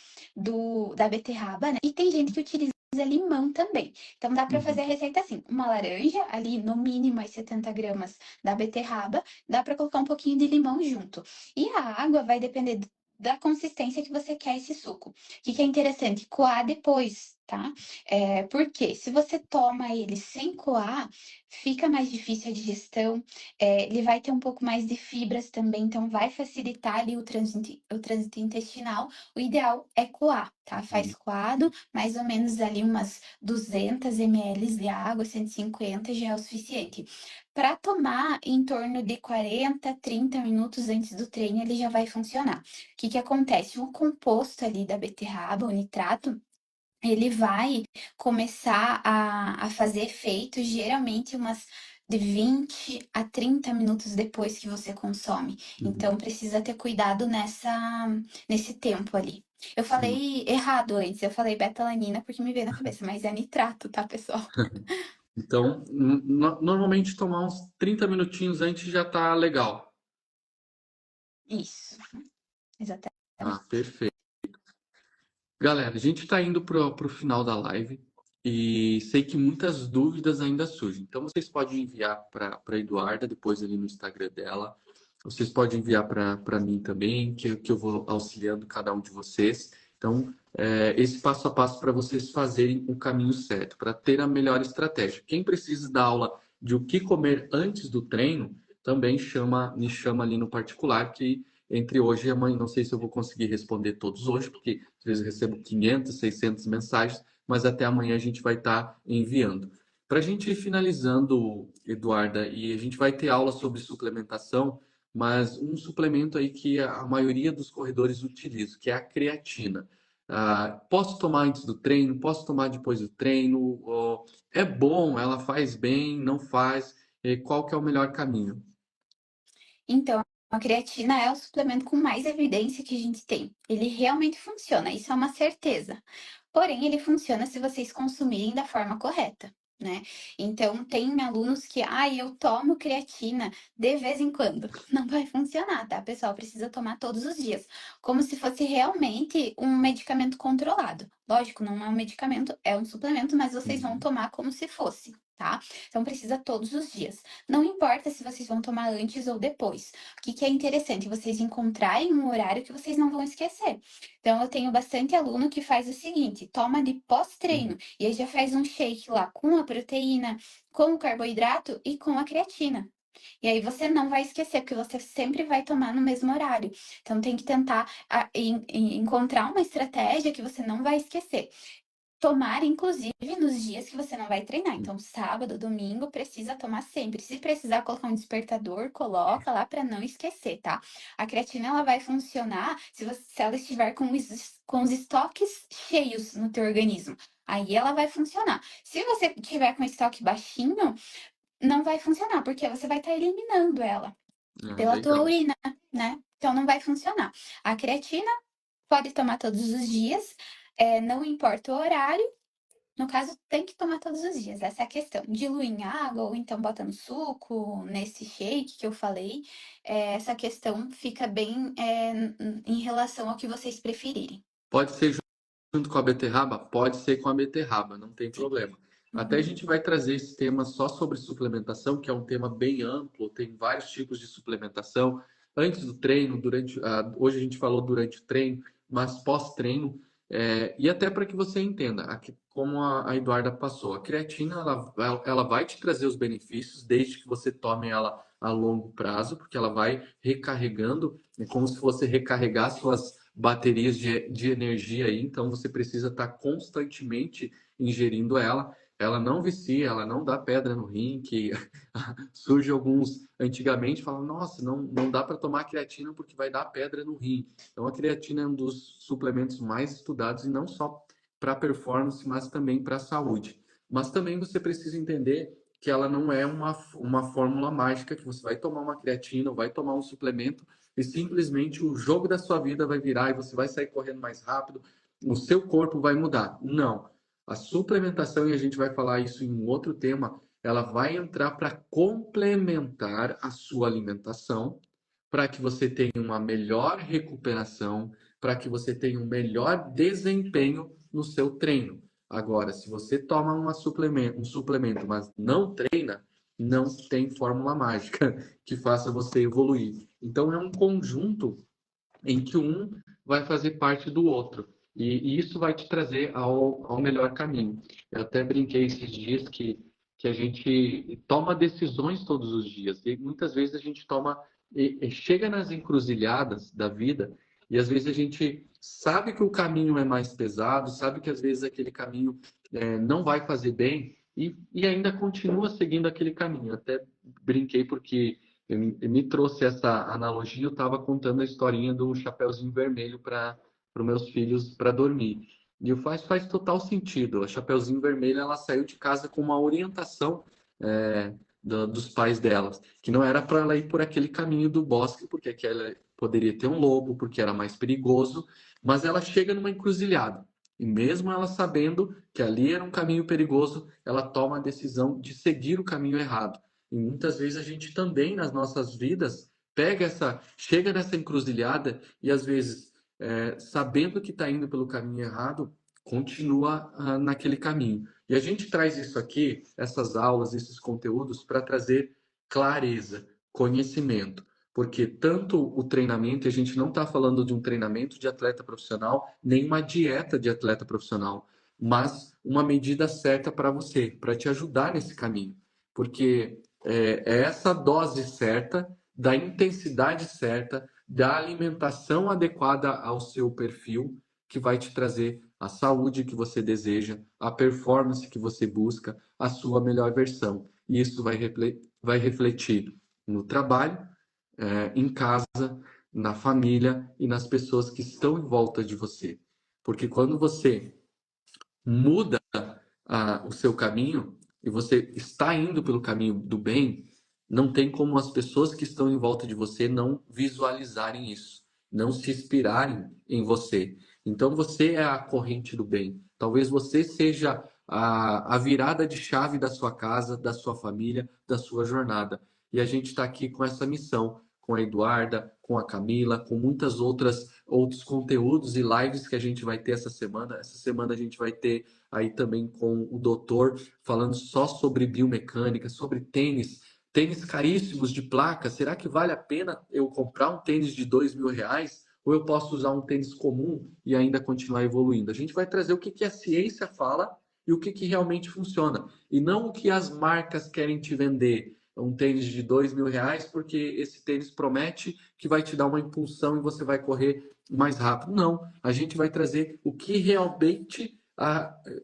da beterraba, né? E tem gente que utiliza limão também. Então, dá para fazer uhum, a receita assim: uma laranja, ali no mínimo as 70 gramas da beterraba, dá para colocar um pouquinho de limão junto. E a água vai depender da consistência que você quer esse suco. O que que é interessante? Coar depois, tá? Porque se você toma ele sem coar, fica mais difícil a digestão, ele vai ter um pouco mais de fibras também, então vai facilitar ali o trânsito intestinal. O ideal é coar, tá? Faz uhum. coado, mais ou menos ali umas 200 ml de água, 150 já é o suficiente. Para tomar em torno de 40, 30 minutos antes do treino, ele já vai funcionar. O que que acontece? O composto ali da beterraba, o nitrato, ele vai começar a fazer efeito geralmente umas de 20 a 30 minutos depois que você consome. Uhum. Então precisa ter cuidado nesse tempo ali. Eu Sim. falei errado antes, eu falei betalanina porque me veio na cabeça, mas é nitrato, tá, pessoal? Então, normalmente tomar uns 30 minutinhos antes já tá legal. Isso, Ah, exatamente. perfeito. Galera, a gente está indo pro final da live e sei que muitas dúvidas ainda surgem. Então, vocês podem enviar para a Eduarda, depois ali no Instagram dela. Vocês podem enviar para mim também, que eu vou auxiliando cada um de vocês. Então, esse passo a passo para vocês fazerem o caminho certo, para ter a melhor estratégia. Quem precisa da aula de o que comer antes do treino, também me chama ali no particular, que entre hoje e amanhã, não sei se eu vou conseguir responder todos hoje, porque às vezes eu recebo 500, 600 mensagens, mas até amanhã a gente vai estar enviando. Para a gente ir finalizando, Eduarda, e a gente vai ter aula sobre suplementação, mas um suplemento aí que a maioria dos corredores utiliza, que é a creatina. Posso tomar antes do treino? Posso tomar depois do treino? É bom? Ela faz bem? Não faz? Qual que é o melhor caminho? Então, a creatina é o suplemento com mais evidência que a gente tem. Ele realmente funciona, isso é uma certeza. porém ele funciona se vocês consumirem da forma correta, né. Então tem alunos que: "Ai, eu tomo creatina de vez em quando". Não vai funcionar, tá, pessoal? Precisa tomar todos os dias, como se fosse realmente um medicamento controlado. Lógico, não é um medicamento, é um suplemento, mas vocês vão Uhum. tomar como se fosse, tá? Então precisa todos os dias. Não importa se vocês vão tomar antes ou depois. O que que é interessante? Vocês encontrarem um horário que vocês não vão esquecer. Então eu tenho bastante aluno que faz o seguinte: toma de pós-treino, Uhum. e aí já faz um shake lá com a proteína, com o carboidrato e com a creatina. E aí você não vai esquecer, porque você sempre vai tomar no mesmo horário. Então tem que tentar encontrar uma estratégia que você não vai esquecer. Tomar, inclusive, nos dias que você não vai treinar. Então, sábado, domingo, precisa tomar sempre. Se precisar colocar um despertador, coloca lá para não esquecer, tá? A creatina, ela vai funcionar se ela estiver com os estoques cheios no teu organismo. Aí ela vai funcionar. Se você tiver com estoque baixinho, não vai funcionar, porque você vai estar eliminando ela Ah, pela tua legal. urina, né? Então não vai funcionar. A creatina pode tomar todos os dias, não importa o horário. No caso, tem que tomar todos os dias, essa é a questão. Diluir em água ou então bota no suco, nesse shake que eu falei, essa questão fica bem, em relação ao que vocês preferirem. Pode ser junto com a beterraba? Pode ser com a beterraba, não tem Sim. problema. Até a Uhum. gente vai trazer esse tema só sobre suplementação, que é um tema bem amplo, tem vários tipos de suplementação. Antes do treino, hoje a gente falou durante o treino, mas pós-treino, e até para que você entenda, como a Eduarda passou, a creatina ela vai te trazer os benefícios desde que você tome ela a longo prazo, porque ela vai recarregando, é como se fosse recarregar suas baterias de energia aí, então você precisa estar constantemente ingerindo ela. Ela não vicia, ela não dá pedra no rim, que surge alguns antigamente falam, nossa, não dá para tomar creatina porque vai dar pedra no rim. Então a creatina é um dos suplementos mais estudados e não só para performance, mas também para a saúde. Mas também você precisa entender que ela não é uma fórmula mágica que você vai tomar uma creatina ou vai tomar um suplemento e simplesmente o jogo da sua vida vai virar e você vai sair correndo mais rápido, o seu corpo vai mudar. Não. A suplementação, e a gente vai falar isso em um outro tema, ela vai entrar para complementar a sua alimentação, para que você tenha uma melhor recuperação, para que você tenha um melhor desempenho no seu treino. Agora, se você toma um suplemento, mas não treina, não tem fórmula mágica que faça você evoluir. Então, é um conjunto em que um vai fazer parte do outro. E isso vai te trazer ao melhor caminho. Eu até brinquei esses dias que a gente toma decisões todos os dias. E muitas vezes a gente chega nas encruzilhadas da vida e às vezes a gente sabe que o caminho é mais pesado, sabe que às vezes aquele caminho não vai fazer bem e ainda continua seguindo aquele caminho. Eu até brinquei porque me trouxe essa analogia, eu estava contando a historinha do Chapeuzinho Vermelho para os meus filhos para dormir. E faz total sentido. A Chapeuzinho Vermelho ela saiu de casa com uma orientação dos pais delas, que não era para ela ir por aquele caminho do bosque, porque aquela poderia ter um lobo, porque era mais perigoso, mas ela chega numa encruzilhada. E mesmo ela sabendo que ali era um caminho perigoso, ela toma a decisão de seguir o caminho errado. E muitas vezes a gente também, nas nossas vidas, chega nessa encruzilhada e às vezes, sabendo que está indo pelo caminho errado, continua naquele caminho. E a gente traz isso aqui, essas aulas, esses conteúdos, para trazer clareza, conhecimento. Porque tanto o treinamento, e a gente não está falando de um treinamento de atleta profissional, nem uma dieta de atleta profissional, mas uma medida certa para você, para te ajudar nesse caminho. Porque é essa dose certa, da intensidade certa, da alimentação adequada ao seu perfil que vai te trazer a saúde que você deseja, a performance que você busca, a sua melhor versão. E isso vai refletir no trabalho, em casa, na família e nas pessoas que estão em volta de você. Porque quando você muda o seu caminho e você está indo pelo caminho do bem, não tem como as pessoas que estão em volta de você não visualizarem isso, não se inspirarem em você. Então você é a corrente do bem. Talvez você seja a virada de chave da sua casa, da sua família, da sua jornada. E a gente está aqui com essa missão, com a Eduarda, com a Camila, com muitas outros conteúdos e lives que a gente vai ter essa semana. Essa semana a gente vai ter aí também com o doutor falando só sobre biomecânica, sobre tênis, tênis caríssimos de placa. Será que vale a pena eu comprar um tênis de R$ 2.000? Ou eu posso usar um tênis comum e ainda continuar evoluindo? A gente vai trazer o que a ciência fala e o que realmente funciona. E não o que as marcas querem te vender. Um tênis de R$ 2.000, porque esse tênis promete que vai te dar uma impulsão e você vai correr mais rápido. Não, a gente vai trazer o que realmente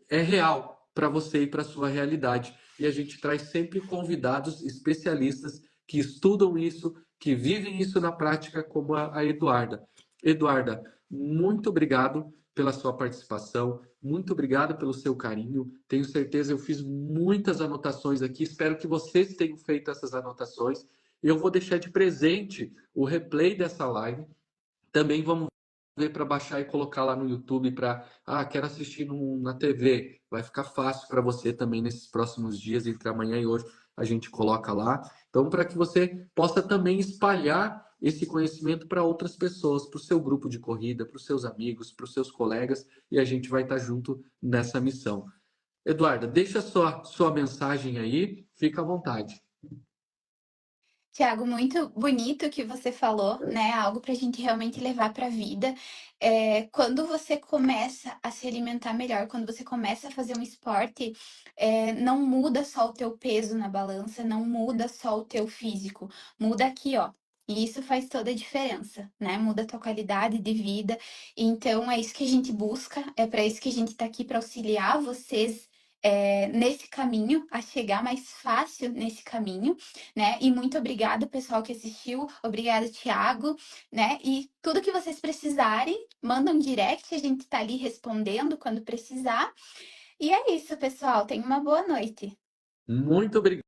é real para você e para a sua realidade. E a gente traz sempre convidados especialistas que estudam isso, que vivem isso na prática, como a Eduarda. Eduarda, muito obrigado pela sua participação, muito obrigado pelo seu carinho. Tenho certeza, eu fiz muitas anotações aqui, espero que vocês tenham feito essas anotações. Eu vou deixar de presente o replay dessa live. Também vamos ver para baixar e colocar lá no YouTube para, quero assistir na TV. Vai ficar fácil para você também nesses próximos dias, entre amanhã e hoje, a gente coloca lá. Então, para que você possa também espalhar esse conhecimento para outras pessoas, para o seu grupo de corrida, para os seus amigos, para os seus colegas, e a gente vai estar junto nessa missão. Eduarda, deixa sua mensagem aí, fica à vontade. Tiago, muito bonito o que você falou, né? Algo para a gente realmente levar para a vida. Quando você começa a se alimentar melhor, quando você começa a fazer um esporte, não muda só o teu peso na balança, não muda só o teu físico, muda aqui, ó. E isso faz toda a diferença, né? Muda a tua qualidade de vida. Então, é isso que a gente busca, é para isso que a gente está aqui para auxiliar vocês. Nesse caminho, a chegar mais fácil nesse caminho, né? E muito obrigada, pessoal que assistiu. Obrigada, Thiago, né? E tudo que vocês precisarem, mandam um direct, a gente tá ali respondendo quando precisar. E é isso, pessoal. Tenha uma boa noite. Muito obrigado.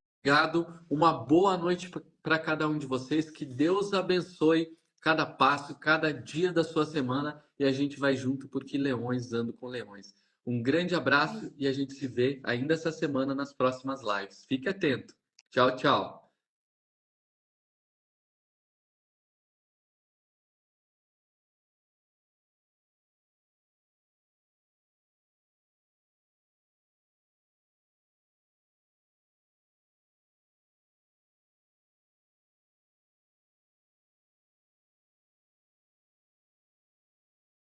Uma boa noite para cada um de vocês. Que Deus abençoe cada passo, cada dia da sua semana. E a gente vai junto porque leões andam com leões. Um grande abraço e a gente se vê ainda essa semana nas próximas lives. Fique atento. Tchau, tchau.